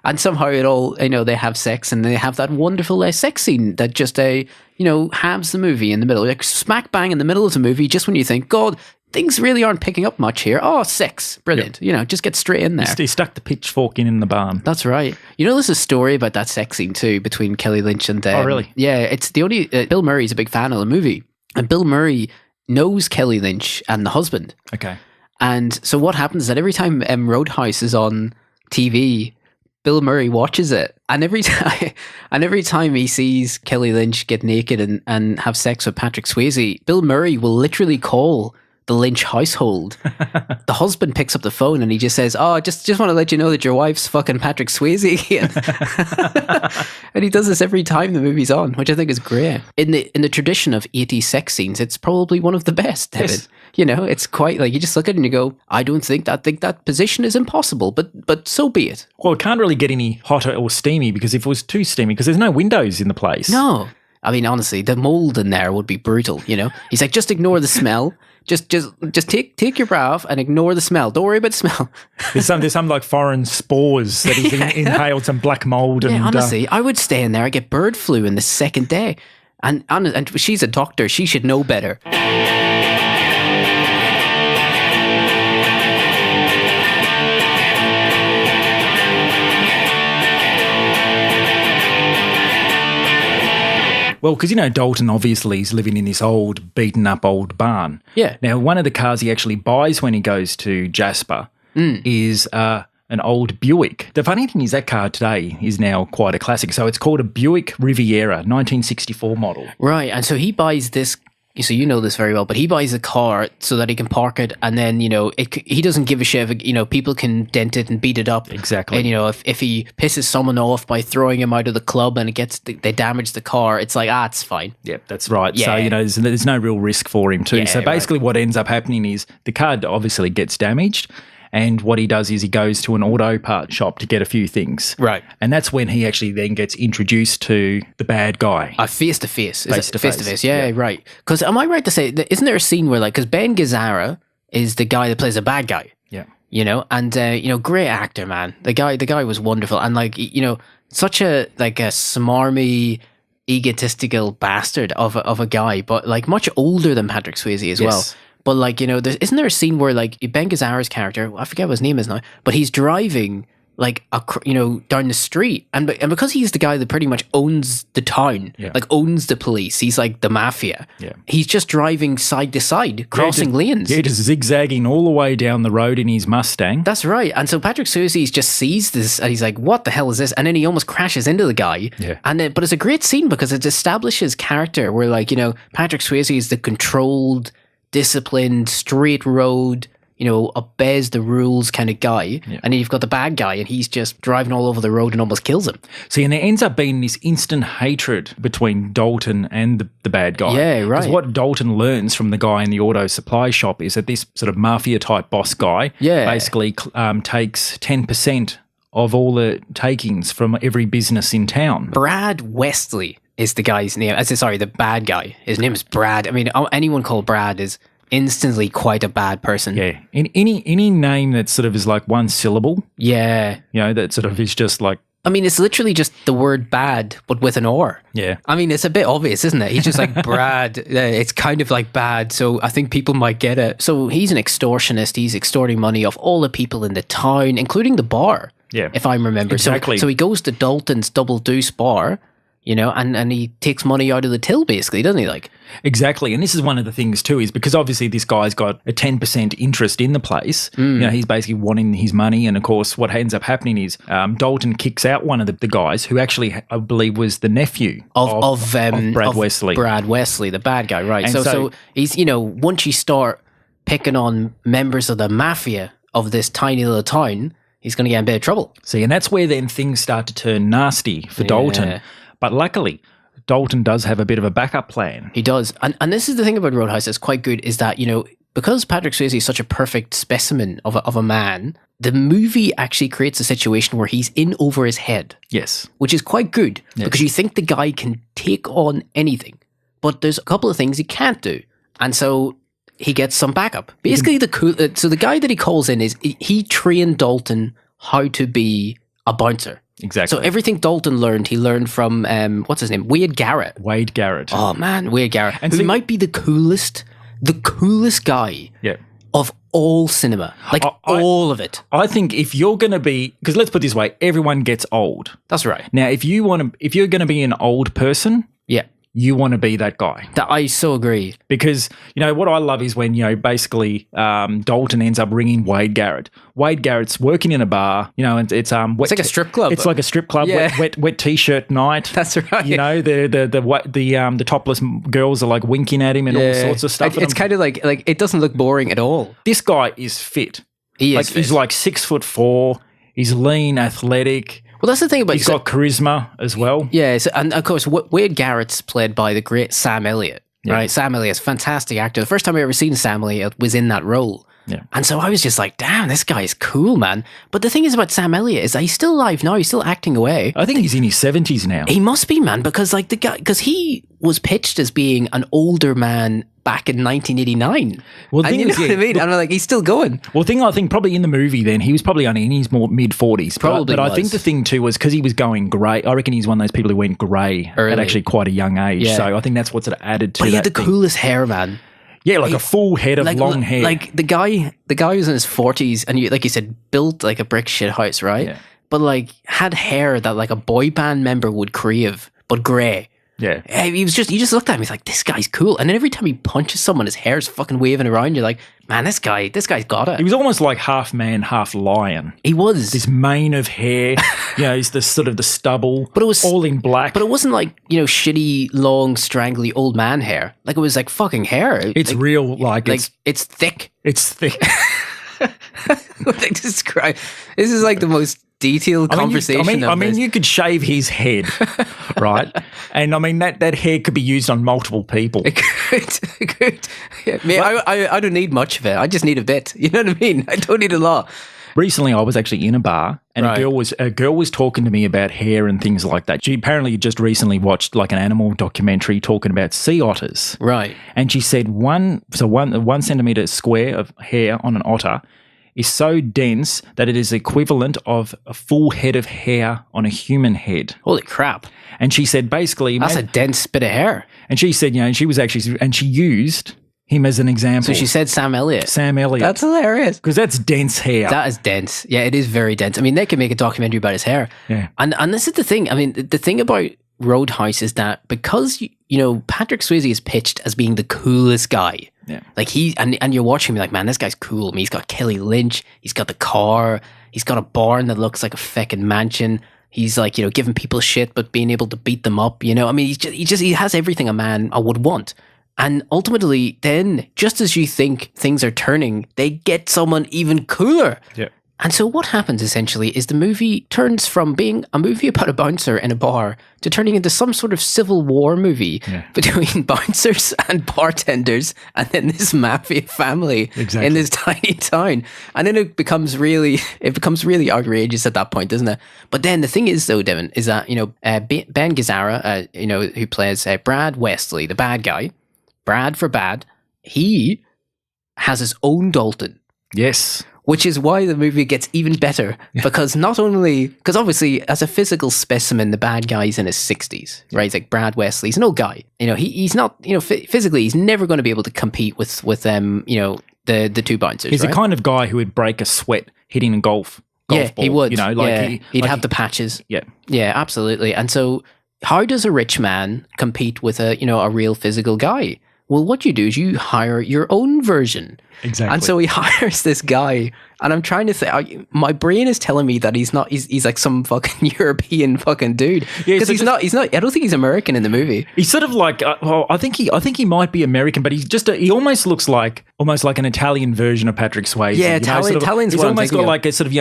And somehow it all, they have sex and they have that wonderful sex scene that just, halves the movie in the middle. Like smack bang in the middle of the movie, just when you think, God, things really aren't picking up much here. Oh, sex. Brilliant. Yep. Just get straight in there. He stuck the pitchfork in the barn. That's right. There's a story about that sex scene too between Kelly Lynch and... oh, really? Yeah, it's the only... Bill Murray's a big fan of the movie. And Bill Murray knows Kelly Lynch and the husband. Okay. And so what happens is that every time Roadhouse is on TV... Bill Murray watches it, and every time he sees Kelly Lynch get naked and have sex with Patrick Swayze, Bill Murray will literally call the Lynch household. The husband picks up the phone and he just says, "Oh, just want to let you know that your wife's fucking Patrick Swayze again." And he does this every time the movie's on, which I think is great. In the tradition of 80s sex scenes, it's probably one of the best, David. Yes. It's quite like you just look at it and you go, I think that position is impossible, but so be it. Well, it can't really get any hotter or steamy because if it was too steamy, because there's no windows in the place. No. I mean, honestly, the mold in there would be brutal, He's like, just ignore the smell. Just take your bra off and ignore the smell. Don't worry about the smell. There's some like foreign spores that he's inhaled, some black mold. Yeah, honestly, I would stay in there. I get bird flu in the second day. And she's a doctor. She should know better. Well, because, Dalton obviously is living in this old, beaten-up old barn. Yeah. Now, one of the cars he actually buys when he goes to Jasper is an old Buick. The funny thing is that car today is now quite a classic. So it's called a Buick Riviera, 1964 model. Right, and so he buys this... So you know this very well, but he buys a car so that he can park it, and then he doesn't give a shit if people can dent it and beat it up. Exactly. And if he pisses someone off by throwing him out of the club and they damage the car, it's like it's fine. Yeah, that's right. Yeah. So there's no real risk for him too. Yeah, so basically, what ends up happening is the car obviously gets damaged. And what he does is he goes to an auto part shop to get a few things. Right. And that's when he actually then gets introduced to the bad guy. Face to face. Face to face. Yeah, right. Because am I right to say, isn't there a scene where because Ben Gazzara is the guy that plays a bad guy? Yeah. And great actor, man. The guy was wonderful. And such a smarmy, egotistical bastard of a guy, but much older than Patrick Swayze as well. But isn't there a scene where Ben Gazzara's character, I forget what his name is now, but he's driving down the street, and because he's the guy that pretty much owns the town, owns the police, he's like the mafia. Yeah. He's just driving side to side, crossing lanes. Yeah, just zigzagging all the way down the road in his Mustang. That's right. And so Patrick Swayze just sees this, and he's like, "What the hell is this?" And then he almost crashes into the guy. Yeah. But it's a great scene because it establishes character where Patrick Swayze is the controlled, disciplined, straight road, obeys the rules kind of guy. Yeah. And then you've got the bad guy and he's just driving all over the road and almost kills him. See, and there ends up being this instant hatred between Dalton and the bad guy. Yeah, right. Because what Dalton learns from the guy in the auto supply shop is that this sort of mafia-type boss guy basically takes 10% of all the takings from every business in town. Brad Wesley is the guy's name. Sorry, the bad guy. His name is Brad. I mean, anyone called Brad is instantly quite a bad person. Yeah. In any name that sort of is like one syllable. Yeah. That sort of is just like. I mean, it's literally just the word bad, but with an R. Yeah. I mean, it's a bit obvious, isn't it? He's just like, Brad, it's kind of like bad, so I think people might get it. So he's an extortionist. He's extorting money off all the people in the town, including the bar. Yeah. If I remember. Exactly. So he goes to Dalton's Double Deuce bar, and he takes money out of the till, basically, doesn't he? Like, exactly. And this is one of the things too, is because obviously this guy's got a 10% interest in the place. He's basically wanting his money. And of course, what ends up happening is Dalton kicks out one of the guys who actually, I believe, was the nephew of Brad Wesley. Brad Wesley, the bad guy, right? And So he's, once you start picking on members of the mafia of this tiny little town, he's going to get in a bit of trouble. See, and that's where then things start to turn nasty for Dalton. But luckily, Dalton does have a bit of a backup plan. He does. And this is the thing about Roadhouse that's quite good, is that, because Patrick Swayze is such a perfect specimen of a man, the movie actually creates a situation where he's in over his head. Yes. Which is quite good, because you think the guy can take on anything. But there's a couple of things he can't do. And so he gets some backup. Basically, so the guy that he calls in he trained Dalton how to be a bouncer. Exactly. So everything Dalton learned, he learned from, what's his name? Wade Garrett. Wade Garrett. Oh, man, Wade Garrett. And who might be the coolest guy of all cinema. Like, all of it. I think if you're going to be, because let's put it this way, everyone gets old. That's right. Now, if you're going to be an old person, you want to be that guy. I so agree. Because, what I love is when, basically Dalton ends up ringing Wade Garrett. Wade Garrett's working in a bar, and it's like a strip club. It's like a strip club, wet t-shirt night. That's right. The topless girls are like winking at him and all sorts of stuff. It's kind of like it doesn't look boring at all. This guy is fit. He is fit. He's like 6'4". He's lean, athletic. Well, that's the thing about... He's got charisma as well. Yeah, and of course, Wade Garrett's played by the great Sam Elliot, right? Sam Elliott's a fantastic actor. The first time I ever seen Sam Elliot was in that role. Yeah. And so I was just like, damn, this guy is cool, man. But the thing is about Sam Elliot is that he's still alive now. He's still acting away. I think he's in his 70s now. He must be, man, because he was pitched as being an older man back in 1989. Well, and you know what I mean? And I'm like, he's still going. Well, I think probably in the movie then, he was probably only in his more mid-40s. Probably But I think the thing too was because he was going grey. I reckon he's one of those people who went grey at actually quite a young age. Yeah. So I think that's what sort of added to that. But he had the coolest hair, man. Yeah, like a full head of long hair. Like the guy who's in his 40s and like you said, built like a brick shit house, right? Yeah. But like had hair that like a boy band member would crave, but grey. Yeah. You just looked at him, he's like, this guy's cool. And then every time he punches someone, his hair's fucking waving around. You're like, man, this guy's got it. He was almost like half man, half lion. He was. This mane of hair, he's the sort of the stubble, but it was all in black. But it wasn't like, shitty, long, strangly old man hair. Like it was like fucking hair. It's like, real, it's thick. It's thick. Describe. This is like the most detailed conversation. I mean, you could shave his head, right? And I mean that hair could be used on multiple people. It could. Yeah, I don't need much of it. I just need a bit. You know what I mean? I don't need a lot. Recently, I was actually in a bar, and a girl was talking to me about hair and things like that. She apparently just recently watched like an animal documentary talking about sea otters. Right. And she said one centimeter square of hair on an otter is so dense that it is equivalent of a full head of hair on a human head. Holy crap. And she said basically... That's a dense bit of hair. And she said, she used him as an example. So she said Sam Elliot. Sam Elliot. That's hilarious. Because that's dense hair. That is dense. Yeah, it is very dense. I mean, they could make a documentary about his hair. Yeah. And this is the thing. I mean, the thing about Roadhouse is that because, Patrick Swayze is pitched as being the coolest guy. Yeah. Like and you're watching me like, man, this guy's cool. I mean, he's got Kelly Lynch. He's got the car. He's got a barn that looks like a feckin' mansion. He's like, giving people shit, but being able to beat them up, I mean, he has everything a man would want. And ultimately, then, just as you think things are turning, they get someone even cooler. Yeah. And so what happens essentially is the movie turns from being a movie about a bouncer in a bar to turning into some sort of Civil War movie between bouncers and bartenders and then this mafia family in this tiny town. And then it becomes really outrageous at that point, doesn't it? But then the thing is though, Devon, is that, Ben Gazzara, who plays Brad Wesley, the bad guy, Brad for bad, he has his own Dalton. Yes. Which is why the movie gets even better, because because obviously as a physical specimen, the bad guy's in his 60s, right? He's like Brad Wesley. He's an old guy. He's not, physically, he's never going to be able to compete with the two bouncers. He's the kind of guy who would break a sweat hitting a golf ball. He would. He'd have the patches. Yeah. Yeah, absolutely. And so how does a rich man compete with a real physical guy? Well, what you do is you hire your own version. Exactly. And so he hires this guy, and I'm trying to think, my brain is telling me that he's like some fucking European fucking dude. Yeah, because he's not, I don't think he's American in the movie. He's sort of like, I think he might be American, but he's just, he almost looks like an Italian version of Patrick Swayze. Yeah, Italians. He's almost got like a sort of,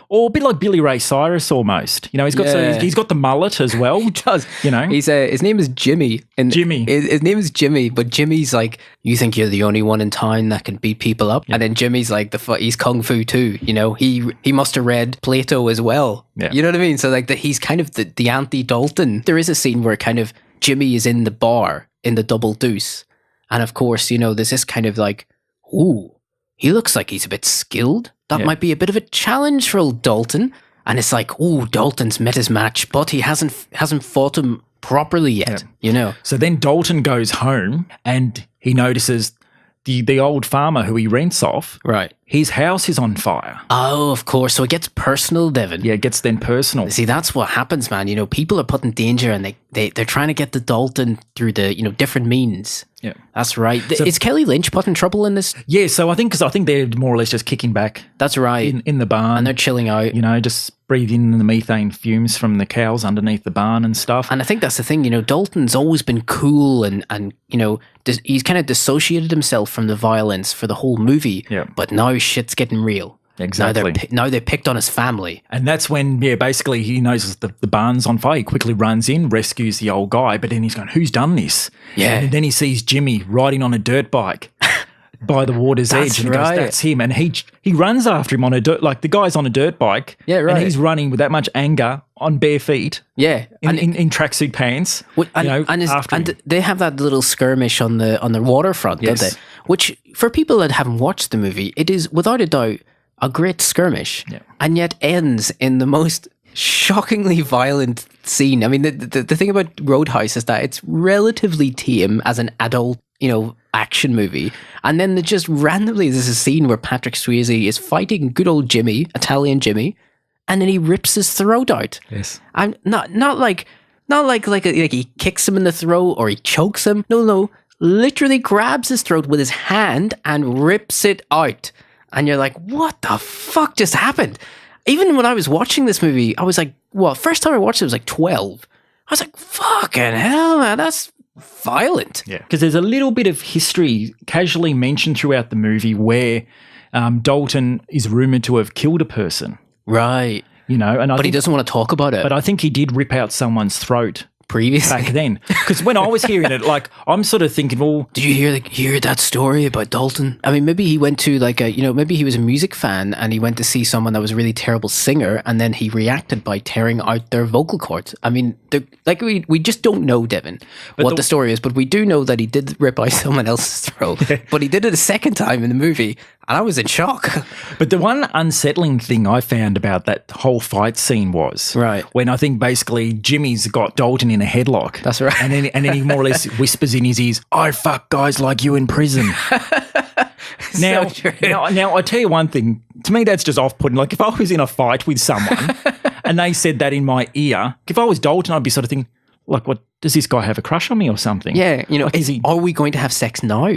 or a bit like Billy Ray Cyrus almost. He's got he's got the mullet as well. He does. He's his name is Jimmy. His name is Jimmy, but Jimmy's like, you think you're the only one in town that can beat people up? Yeah. And then Jimmy's like, he's kung fu too. He must have read Plato as well. Yeah. You know what I mean? So like he's kind of the anti-Dalton. There is a scene where kind of Jimmy is in the bar in the Double Deuce. And of course, there's this kind of like, ooh, he looks like he's a bit skilled. That might be a bit of a challenge for old Dalton. And it's like, ooh, Dalton's met his match, but he hasn't fought him properly yet, So then Dalton goes home and he notices the old farmer who he rents off. Right. His house is on fire. Oh, of course. So it gets personal, Devon. Yeah, it gets then personal. See, that's what happens, man. People are put in danger and they're trying to get the Dalton through the, different means. Yeah. That's right. Is Kelly Lynch put in trouble in this? Yeah, so I think they're more or less just kicking back. That's right. In the barn. And they're chilling out. Just breathing in the methane fumes from the cows underneath the barn and stuff. And I think that's the thing, Dalton's always been cool and he's kind of dissociated himself from the violence for the whole movie. Yeah. But now shit's getting real. Exactly. Now they picked on his family. And that's when, basically he knows the barn's on fire. He quickly runs in, rescues the old guy, but then he's going, who's done this? Yeah. And then he sees Jimmy riding on a dirt bike by the water's edge. And he goes, that's him. And he runs after him on the guy's on a dirt bike. Yeah, right. And he's running with that much anger on bare feet. Yeah. In tracksuit pants. And they have that little skirmish on the waterfront, don't they? Which, for people that haven't watched the movie, it is, without a doubt, a great skirmish, and yet ends in the most shockingly violent scene. I mean, the thing about Roadhouse is that it's relatively tame as an adult, action movie. And then just randomly, there's a scene where Patrick Swayze is fighting good old Jimmy, Italian Jimmy, and then he rips his throat out. Yes. I'm not like he kicks him in the throat or he chokes him. No. Literally grabs his throat with his hand and rips it out. And you're like, what the fuck just happened? Even when I was watching this movie, I was like, first time I watched it was like 12. I was like, fucking hell, man, that's violent. Yeah. Because there's a little bit of history casually mentioned throughout the movie where Dalton is rumoured to have killed a person. Right. But he doesn't want to talk about it. But I think he did rip out someone's throat. Previously. Back then. Because when I was hearing it, I'm sort of thinking, well... Did you hear that story about Dalton? I mean, maybe he went to maybe he was a music fan and he went to see someone that was a really terrible singer and then he reacted by tearing out their vocal cords. I mean, we just don't know, Devon, what the story is, but we do know that he did rip out someone else's throat. But he did it a second time in the movie and I was in shock. But the one unsettling thing I found about that whole fight scene was... Right. When I think basically Jimmy's got Dalton in a headlock. That's right. And then he more or less whispers in his ears, I fuck guys like you in prison. Now, I tell you one thing. To me, that's just off-putting. Like, if I was in a fight with someone and they said that in my ear, if I was Dalton, I'd be sort of thinking, like, what, does this guy have a crush on me or something? Yeah, are we going to have sex now?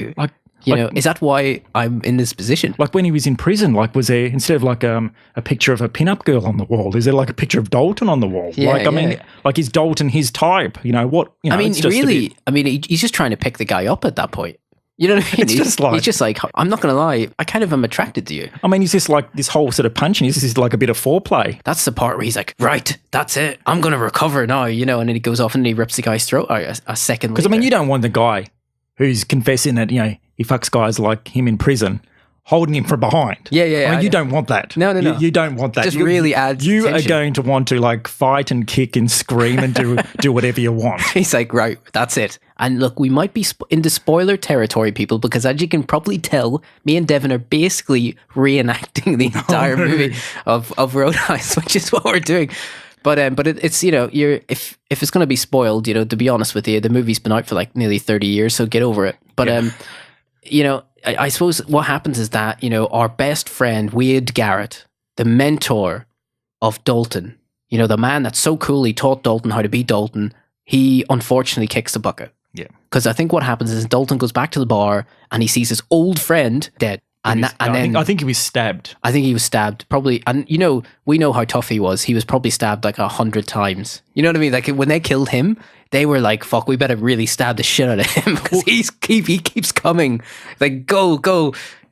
You know, is that why I'm in this position? Like when he was in prison, like was there, instead of like a picture of a pin-up girl on the wall, is there like a picture of Dalton on the wall? Yeah, like, I mean, like is Dalton his type? You know, what? You know, I mean, it's just really, I mean, he's just trying to pick the guy up at that point. You know what I mean? He's just like, I'm not going to lie, I kind of am attracted to you. I mean, he's just like this whole sort of punching. This is like a bit of foreplay. That's the part where he's like, right, that's it. I'm going to recover now, you know, and then he goes off and he rips the guy's throat out a second later. Because, I mean, you don't want the guy who's confessing that, you know, he fucks guys like him in prison, holding him from behind. Yeah. I mean, you don't want that. No. You don't want that. Just really adds You tension. are going to want to like fight and kick and scream and do whatever you want. He's like, right, that's it. And look, we might be into spoiler territory, people, because as you can probably tell, me and Devon are basically reenacting the entire movie of Roadhouse, which is what we're doing. But it's, you know, if it's going to be spoiled, you know, to be honest with you, the movie's been out for like nearly 30 years, so get over it. But you know, I suppose what happens is that, you know, our best friend Wade Garrett, the mentor of Dalton, you know, the man that so coolly taught Dalton how to be Dalton, he unfortunately kicks the bucket. Yeah. Because I think what happens is Dalton goes back to the bar and he sees his old friend dead. I think he was stabbed. I think he was stabbed, probably. And, you know, we know how tough he was. He was probably stabbed like 100 times. You know what I mean? Like when they killed him, they were like, fuck, we better really stab the shit out of him because he keeps coming. Like, go,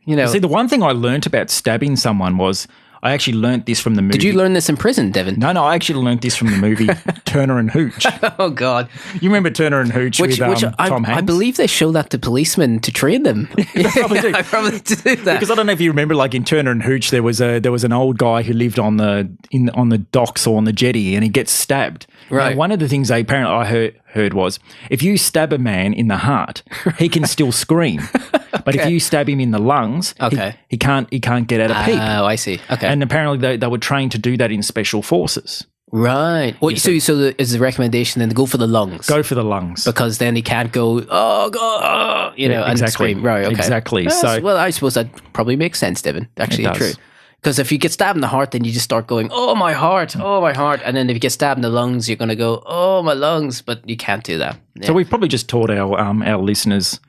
you know. See, the one thing I learnt about stabbing someone was, I actually learnt this from the movie. Did you learn this in prison, Devon? No, I actually learnt this from the movie Turner and Hooch. Oh, God. You remember Turner and Hooch with Tom Hanks? I believe they show that to policemen to train them. Probably do. I probably do that. Because I don't know if you remember, like in Turner and Hooch, there was an old guy who lived on the docks or on the jetty, and he gets stabbed. Right. Now, one of the things I heard was, if you stab a man in the heart, he can still scream. But if you stab him in the lungs, he can't get out a peep. Oh, I see. Okay. And apparently they were trained to do that in special forces. Right. Well, so is the recommendation then to go for the lungs? Go for the lungs. Because then he can't go, oh, God, you know, and scream. Right, okay. Exactly. Well, I suppose that probably makes sense, Devon. Actually, true. Because if you get stabbed in the heart, then you just start going, oh, my heart. And then if you get stabbed in the lungs, you're going to go, oh, my lungs. But you can't do that. Yeah. So we've probably just taught our listeners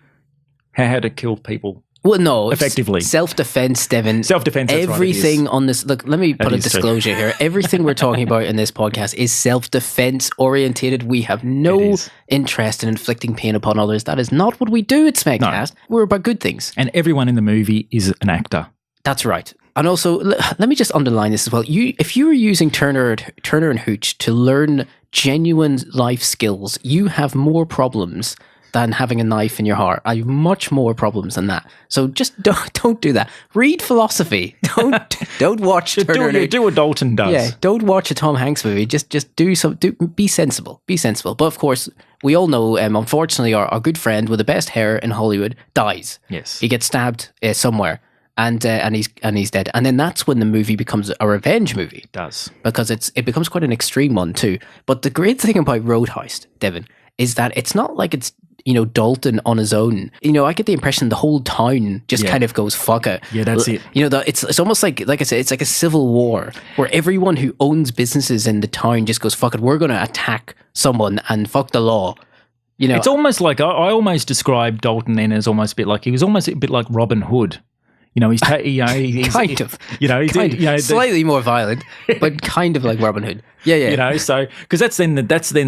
how to kill people. Well, no, effectively. Self-defense, Devon. Self-defense, that's everything on this. Look, let me put a disclosure here. Everything we're talking about in this podcast is self-defense orientated. We have no interest in inflicting pain upon others. That is not what we do at Smegcast. No. We're about good things. And everyone in the movie is an actor. That's right. And also, let me just underline this as well. If you were using Turner and Hooch to learn genuine life skills, you have more problems than having a knife in your heart. I have much more problems than that. So just don't do that. Read philosophy. Don't watch Turner and Hooch. Do what Dalton does. Yeah, don't watch a Tom Hanks movie. Just be sensible. Be sensible. But of course, we all know, unfortunately, our good friend with the best hair in Hollywood dies. Yes, he gets stabbed somewhere. And he's dead. And then that's when the movie becomes a revenge movie. It does. Because it becomes quite an extreme one too. But the great thing about Roadhouse, Devon, is that it's not like it's, you know, Dalton on his own. You know, I get the impression the whole town just kind of goes, fuck it. Yeah, that's it. You know, it's almost like I said, it's like a civil war where everyone who owns businesses in the town just goes, fuck it, we're going to attack someone and fuck the law. You know, it's almost like, I almost describe Dalton then as almost a bit like, he was almost a bit like Robin Hood. You know, he's kind of, you know, slightly more violent, but kind of like Robin Hood. Yeah. You know, so because that's then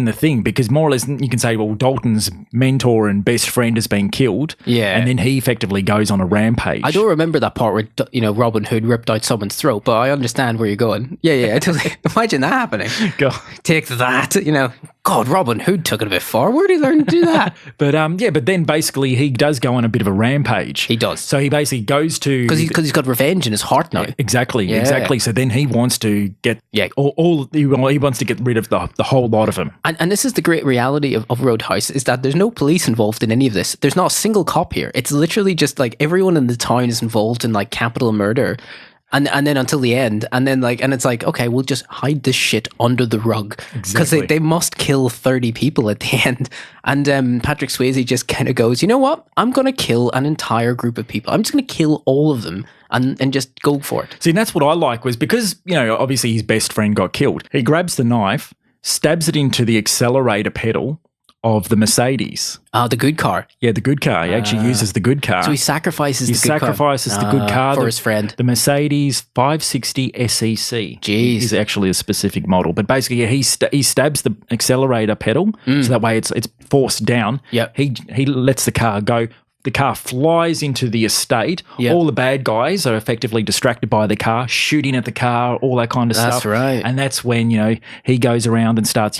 the thing, because more or less you can say, well, Dalton's mentor and best friend has been killed, and then he effectively goes on a rampage. I don't remember that part where, you know, Robin Hood ripped out someone's throat, but I understand where you're going. Yeah. I totally imagine that happening. Go. Take that, you know. God, Robin Hood took it a bit far. Where did he learn to do that? But then basically he does go on a bit of a rampage. He does. So he basically goes to because he's got revenge in his heart now. Exactly. So then he wants to get he wants to get rid of the whole lot of them. And this is the great reality of Roadhouse, is that there's no police involved in any of this. There's not a single cop here. It's literally just like everyone in the town is involved in like capital murder. And then until the end, and it's like, okay, we'll just hide this shit under the rug because they must kill 30 people at the end. And Patrick Swayze just kind of goes, you know what? I'm going to kill an entire group of people. I'm just going to kill all of them and just go for it. See, and that's what I like was because, you know, obviously his best friend got killed. He grabs the knife, stabs it into the accelerator pedal of the Mercedes. Oh, the good car. Yeah, the good car. He actually uses the good car. So he sacrifices the good car. He sacrifices the good car. For his friend. The Mercedes 560 SEC. Jeez. Is actually a specific model. But basically, he stabs the accelerator pedal, so that way it's forced down. Yep. He lets the car go. The car flies into the estate. Yep. All the bad guys are effectively distracted by the car, shooting at the car, all that kind of stuff. That's right. And that's when, he goes around and starts,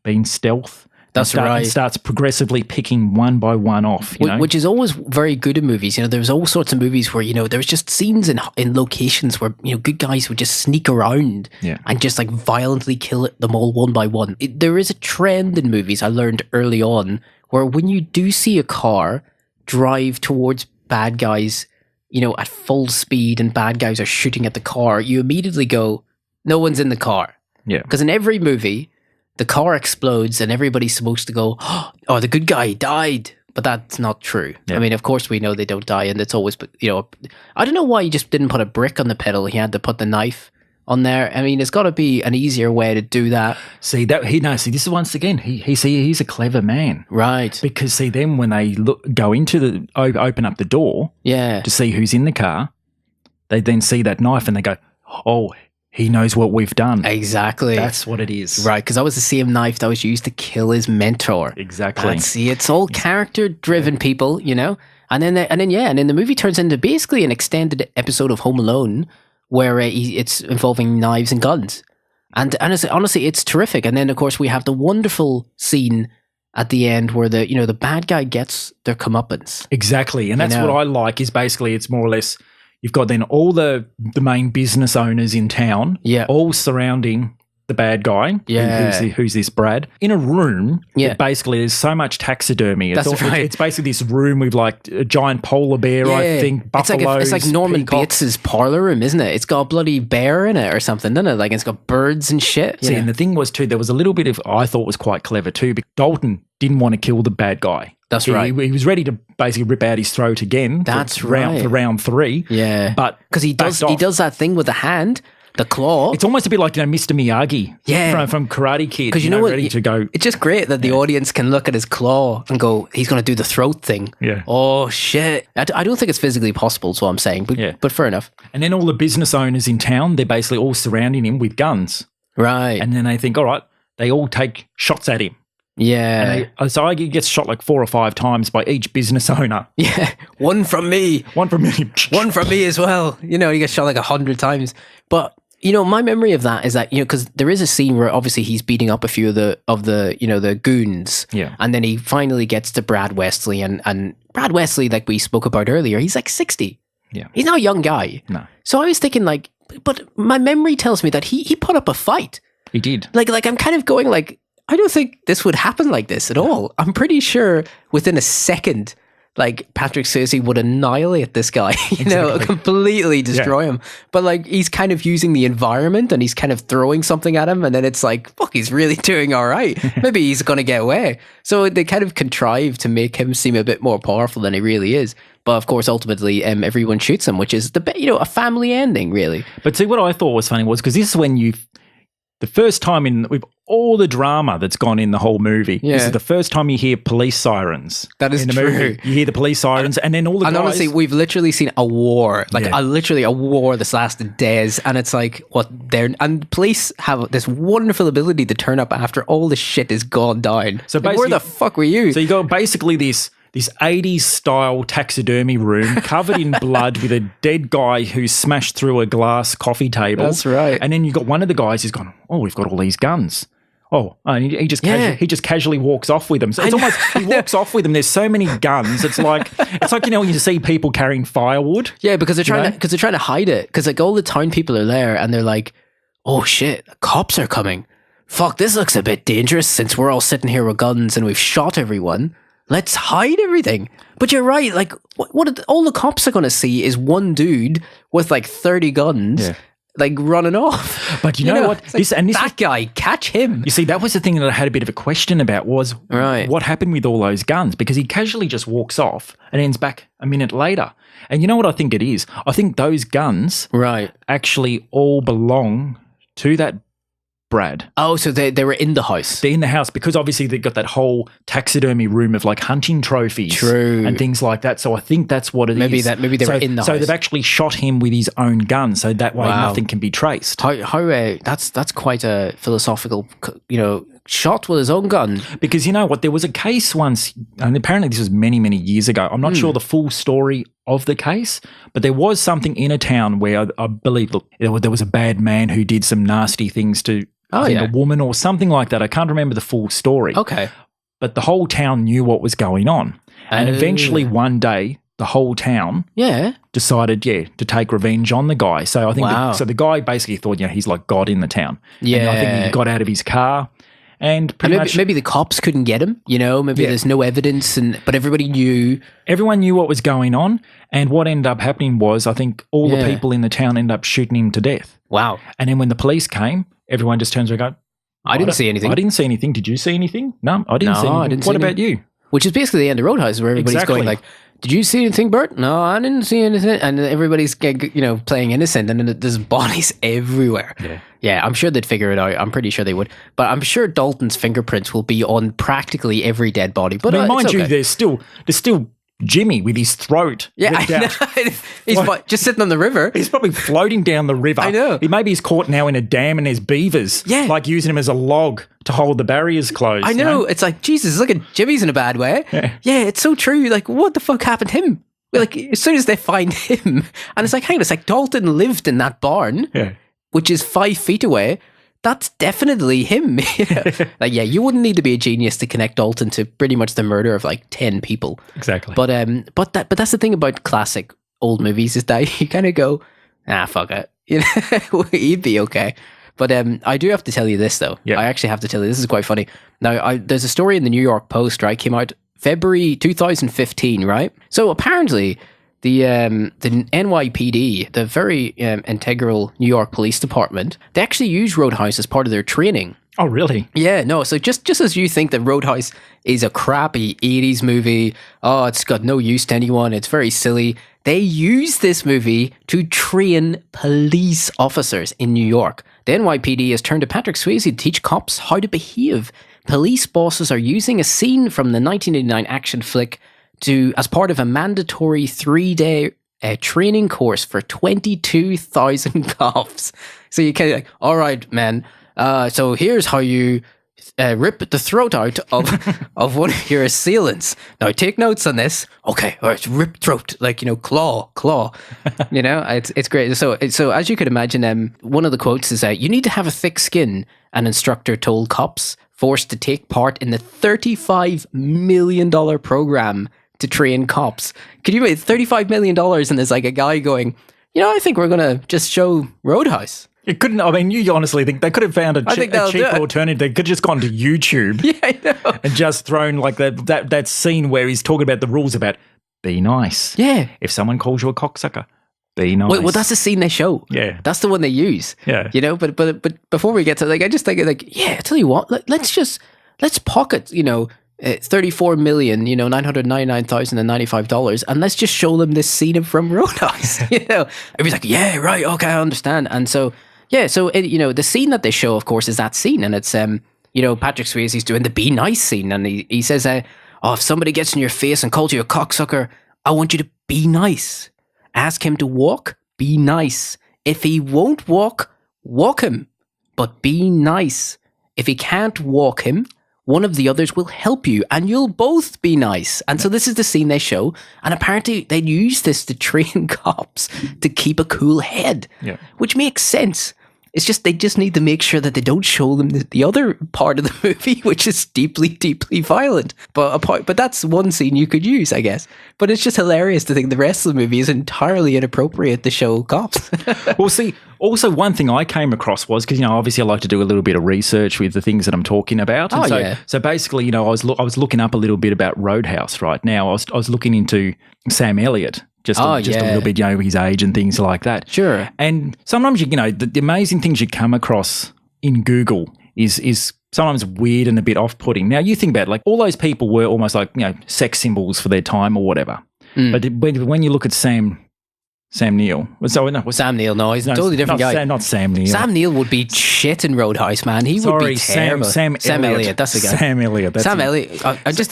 being stealth. And starts progressively picking one by one off. Which is always very good in movies. There's all sorts of movies where, there's just scenes in locations where, good guys would just sneak around and just like violently kill them all one by one. There is a trend in movies I learned early on where when you do see a car drive towards bad guys, at full speed and bad guys are shooting at the car, you immediately go, no one's in the car. Yeah. Because in every movie, the car explodes and everybody's supposed to go, oh, the good guy died. But that's not true. Yeah. I mean, of course we know they don't die, and it's always, I don't know why he just didn't put a brick on the pedal. He had to put the knife on there. I mean, there's got to be an easier way to do that. See, this is once again, he's a clever man. Right. Because then when they go into open up the door to see who's in the car, they then see that knife and they go, oh, he knows what we've done. Exactly. That's what it is. Right, because that was the same knife that was used to kill his mentor. Exactly. See, it's all character-driven, people, And then the movie turns into basically an extended episode of Home Alone where it's involving knives and guns. And honestly, it's terrific. And then, of course, we have the wonderful scene at the end where the bad guy gets their comeuppance. Exactly. And that's what I like is basically it's more or less you've got then all the main business owners in town, all surrounding the bad guy, who's this Brad, in a room. Yeah, basically there's so much taxidermy. It's basically this room with like a giant polar bear, I think, buffaloes. It's like Norman Bates's parlor room, isn't it? It's got a bloody bear in it or something, doesn't it? Like it's got birds and shit. See, and the thing was too, there was a little bit of I thought was quite clever too. Because Dalton didn't want to kill the bad guy. That's right. He was ready to basically rip out his throat again. That's right. For round 3. Yeah. But because he does that thing with the hand, the claw. It's almost a bit like Mr. Miyagi. Yeah. From Karate Kid. Because you know what? Ready to go. It's just great that the audience can look at his claw and go, he's going to do the throat thing. Yeah. Oh shit. I don't think it's physically possible. Is what I'm saying. But fair enough. And then all the business owners in town, they're basically all surrounding him with guns. Right. And then they think, all right, they all take shots at him. Yeah. So he gets shot like 4 or 5 times by each business owner. Yeah. One from me. One from me. One from me as well. He gets shot like 100 times. But, my memory of that is that, because there is a scene where obviously he's beating up a few of the goons. Yeah. And then he finally gets to Brad Wesley. And Brad Wesley, like we spoke about earlier, he's like 60. Yeah. He's not a young guy. No. So I was thinking like, but my memory tells me that he put up a fight. He did. Like I'm kind of going like, I don't think this would happen like this at all. I'm pretty sure within a second, like Patrick Swayze would annihilate this guy, completely destroy him. But like he's kind of using the environment and he's kind of throwing something at him, and then it's like, fuck, he's really doing all right. Maybe he's going to get away. So they kind of contrive to make him seem a bit more powerful than he really is. But of course, ultimately, everyone shoots him, which is a family ending, really. But see, what I thought was funny was because this is when the first time with all the drama that's gone in the whole movie, this is the first time you hear police sirens. That is in the true. movie. You hear the police sirens, and then all the guys. And honestly, we've literally seen a war, literally a war that's lasted days, and it's like and police have this wonderful ability to turn up after all the shit is gone down. So like, where the fuck were you? So you got basically this 80s style taxidermy room covered in blood with a dead guy who's smashed through a glass coffee table. That's right. And then you got one of the guys who's gone, oh, we've got all these guns. Oh, and he just casually walks off with them. So it's almost he walks off with them. There's so many guns. It's like when you see people carrying firewood. Yeah, because they're trying to hide it. Because like all the town people are there, and they're like, oh shit, the cops are coming. Fuck, this looks a bit dangerous since we're all sitting here with guns and we've shot everyone. Let's hide everything. But you're right. Like, what all the cops are going to see is one dude with like 30 guns, like running off. But you know what? Like, that guy, catch him. You see, that was the thing that I had a bit of a question about was what happened with all those guns? Because he casually just walks off and ends back a minute later. And you know what I think it is? I think those guns actually all belong to that Brad. Oh, so they were in the house. They're in the house because obviously they've got that whole taxidermy room of like hunting trophies. True. And things like that. So I think that's what it maybe is. Maybe they were in the house. So they've actually shot him with his own gun, so that way nothing can be traced. That's quite a philosophical, shot with his own gun. Because you know what, there was a case once, and apparently this was many, many years ago. I'm not sure the full story of the case, but there was something in a town where I believe, look, there was a bad man who did some nasty things to a woman or something like that. I can't remember the full story. Okay. But the whole town knew what was going on. And eventually one day, the whole town decided, to take revenge on the guy. So I think so the guy basically thought, he's like God in the town. Yeah. And I think he got out of his car. And maybe the cops couldn't get him, maybe there's no evidence, but everybody knew. Everyone knew what was going on. And what ended up happening was, I think all the people in the town ended up shooting him to death. Wow. And then when the police came, everyone just turns around and goes, I didn't see anything. I didn't see anything. Did you see anything? No, I didn't see anything. What about you? Which is basically the end of Roadhouse, where everybody's going like, did you see anything, Bert? No, I didn't see anything. And everybody's, playing innocent, and then there's bodies everywhere. Yeah, I'm sure they'd figure it out. I'm pretty sure they would. But I'm sure Dalton's fingerprints will be on practically every dead body. But mind you, there's still Jimmy with his throat. Yeah, he's just sitting on the river. He's probably floating down the river. I know. Maybe he's caught now in a dam and there's beavers. Yeah. Like using him as a log to hold the barriers closed. I know. It's like, Jesus, look at Jimmy's in a bad way. Yeah, it's so true. You're like, what the fuck happened to him? Like, as soon as they find him, and it's like, hang on, it's like Dalton lived in that barn, which is 5 feet away. That's definitely him. You wouldn't need to be a genius to connect Dalton to pretty much the murder of like 10 people. Exactly. But that's the thing about classic old movies, is that you kind of go, fuck it. He'd be okay. But I do have to tell you this though. Yeah. I actually have to tell you, this is quite funny. Now, there's a story in the New York Post, right? Came out February 2015, right? So apparently the NYPD, the very integral New York Police Department, they actually use Roadhouse as part of their training. Oh, really? Yeah, no. So just as you think that Roadhouse is a crappy 80s movie, it's got no use to anyone, it's very silly, they use this movie to train police officers in New York. The NYPD has turned to Patrick Swayze to teach cops how to behave. Police bosses are using a scene from the 1989 action flick as part of a mandatory 3-day training course for 22,000 cops. So you kind of like, all right, man. So here's how you rip the throat out of one of your assailants. Now take notes on this. Okay, all right, rip throat, like, claw. It's great. So as you could imagine, one of the quotes is, you need to have a thick skin, an instructor told cops forced to take part in the $35 million program to train cops. Could you make $35 million and there's like a guy going, I think we're going to just show Roadhouse. It couldn't, you honestly think they could have found a cheap alternative. They could have just gone to YouTube and just thrown like that scene where he's talking about the rules about be nice. Yeah. If someone calls you a cocksucker, be nice. Well, that's the scene they show. Yeah. That's the one they use. Yeah. But before we get to I just think I tell you what, let's pocket, $34,999,095 and let's just show them this scene from Roadhouse. Everybody's like, yeah, right, okay, I understand. And so the scene that they show, of course, is that scene, and it's Patrick Swayze's doing the be nice scene, and he says, if somebody gets in your face and calls you a cocksucker, I want you to be nice. Ask him to walk, be nice. If he won't walk him, but be nice. If he can't walk him, one of the others will help you and you'll both be nice. And so this is the scene they show. And apparently they use this to train cops to keep a cool head, which makes sense. It's just, they just need to make sure that they don't show them the other part of the movie, which is deeply, deeply violent. But that's one scene you could use, I guess. But it's just hilarious to think the rest of the movie is entirely inappropriate to show cops. Well, see, also one thing I came across was, because, obviously I like to do a little bit of research with the things that I'm talking about. And so basically, I was looking up a little bit about Roadhouse right now. I was looking into Sam Elliot. Just a little bit, his age and things like that. Sure. And sometimes, the amazing things you come across in Google is sometimes weird and a bit off-putting. Now, you think about it, like all those people were almost like, sex symbols for their time or whatever. But when you look at Sam Neill. Sam Neill, no, he's a totally different guy. Not Sam Neill. Sam Neill would be shit in Roadhouse, man. He would be terrible. Sam Elliot, that's the guy. Sam Elliot. Sam Elliot.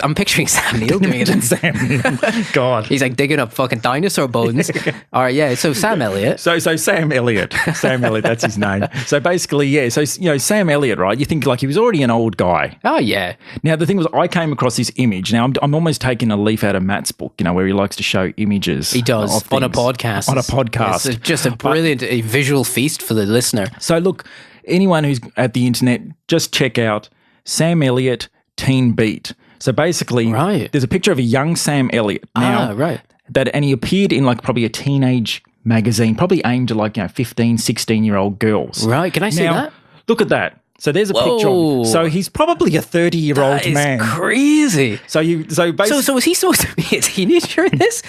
I'm picturing Sam Neill doing it. Sam Neill. God. He's like digging up fucking dinosaur bones. All right, yeah. So Sam Elliot. So Sam Elliot. Sam Elliot, that's his name. So basically, yeah. So, Sam Elliot, right? You think like he was already an old guy. Oh, yeah. Now, the thing was, I came across this image. Now, I'm almost taking a leaf out of Matt's book, where he likes to show images. He does, on a podcast. On a podcast. It's just a brilliant visual feast for the listener. So, look, anyone who's at the internet, just check out Sam Elliot Teen Beat. So, basically, there's a picture of a young Sam Elliot. Now, and he appeared in, like, probably a teenage magazine, probably aimed at, 15, 16-year-old girls. Right. Can I see that? Look at that. So there's a picture. So he's probably a 30-year-old man. That is crazy. So is he supposed to be a teenager in this?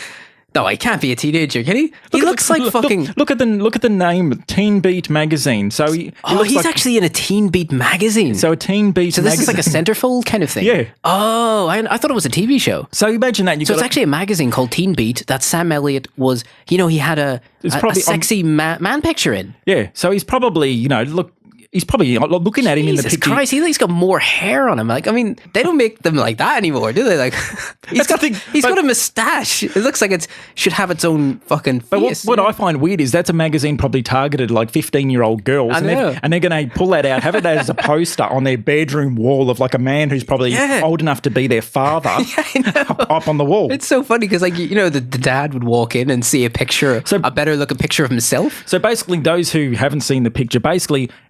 No, he can't be a teenager, can he? He looks like fucking. Look at the name, Teen Beat magazine. So he's actually in a Teen Beat magazine. So a Teen Beat. So this is like a centerfold kind of thing. Yeah. Oh, I thought it was a TV show. So imagine that. It's actually a magazine called Teen Beat that Sam Elliot was. He had a sexy man picture in. Yeah. So he's probably He's probably looking at him in the picture. Jesus Christ, he's got more hair on him. Like, I mean, they don't make them like that anymore, do they? Like, he's got a moustache. It looks like it should have its own fucking face. But what I find weird is that's a magazine probably targeted like 15-year-old girls. And they're going to pull that out, have it as a poster on their bedroom wall of like a man who's probably old enough to be their father up on the wall. It's so funny because the dad would walk in and see a picture, a better looking picture of himself. So basically, those who haven't seen the picture,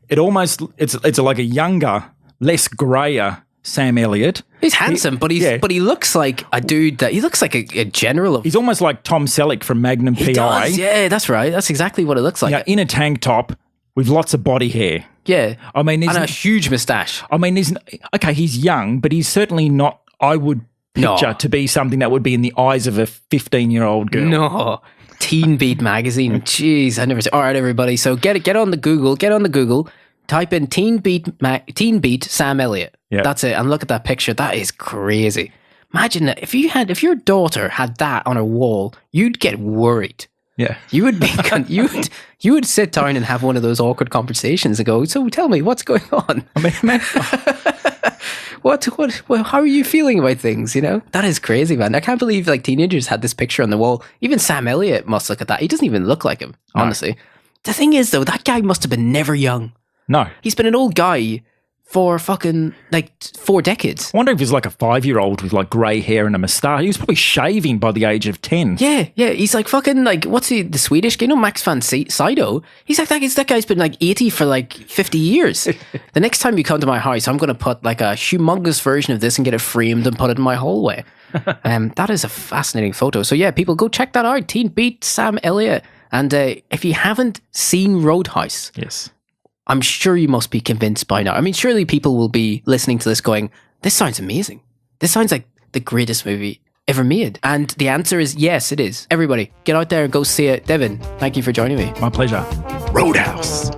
it's like a younger, less grayer Sam Elliot. He's handsome, but he looks like a dude he looks like a general. He's almost like Tom Selleck from Magnum PI. Does, yeah, that's right. That's exactly what it looks like. In a tank top with lots of body hair. Yeah. I mean, and a huge moustache. I mean, he's young, but he's certainly not, I would picture to be something that would be in the eyes of a 15-year-old girl. No. Teen Beat magazine. Jeez, I never said. All right, everybody. So get on the Google. Type in Teen Beat Sam Elliot. Yeah. That's it. And look at that picture. That is crazy. Imagine that if your daughter had that on her wall, you'd get worried. Yeah. You would be you would sit down and have one of those awkward conversations and go, so tell me what's going on. I mean, man, how are you feeling about things, That is crazy, man. I can't believe teenagers had this picture on the wall. Even Sam Elliott must look at that. He doesn't even look like him, honestly. No. The thing is though, that guy must have been never young. No. He's been an old guy for fucking 4 decades. I wonder if he's like a 5-year-old with grey hair and a moustache. He was probably shaving by the age of 10. Yeah. He's like fucking what's the Swedish guy? Max von Sydow. He's like that guy's been 80 for 50 years. The next time you come to my house, I'm going to put a humongous version of this and get it framed and put it in my hallway. That is a fascinating photo. So yeah, people go check that out. Teen Beat Sam Elliot. And if you haven't seen Roadhouse, yes, I'm sure you must be convinced by now. I mean, surely people will be listening to this going, this sounds amazing. This sounds like the greatest movie ever made. And the answer is yes, it is. Everybody, get out there and go see it. Devon, thank you for joining me. My pleasure. Roadhouse.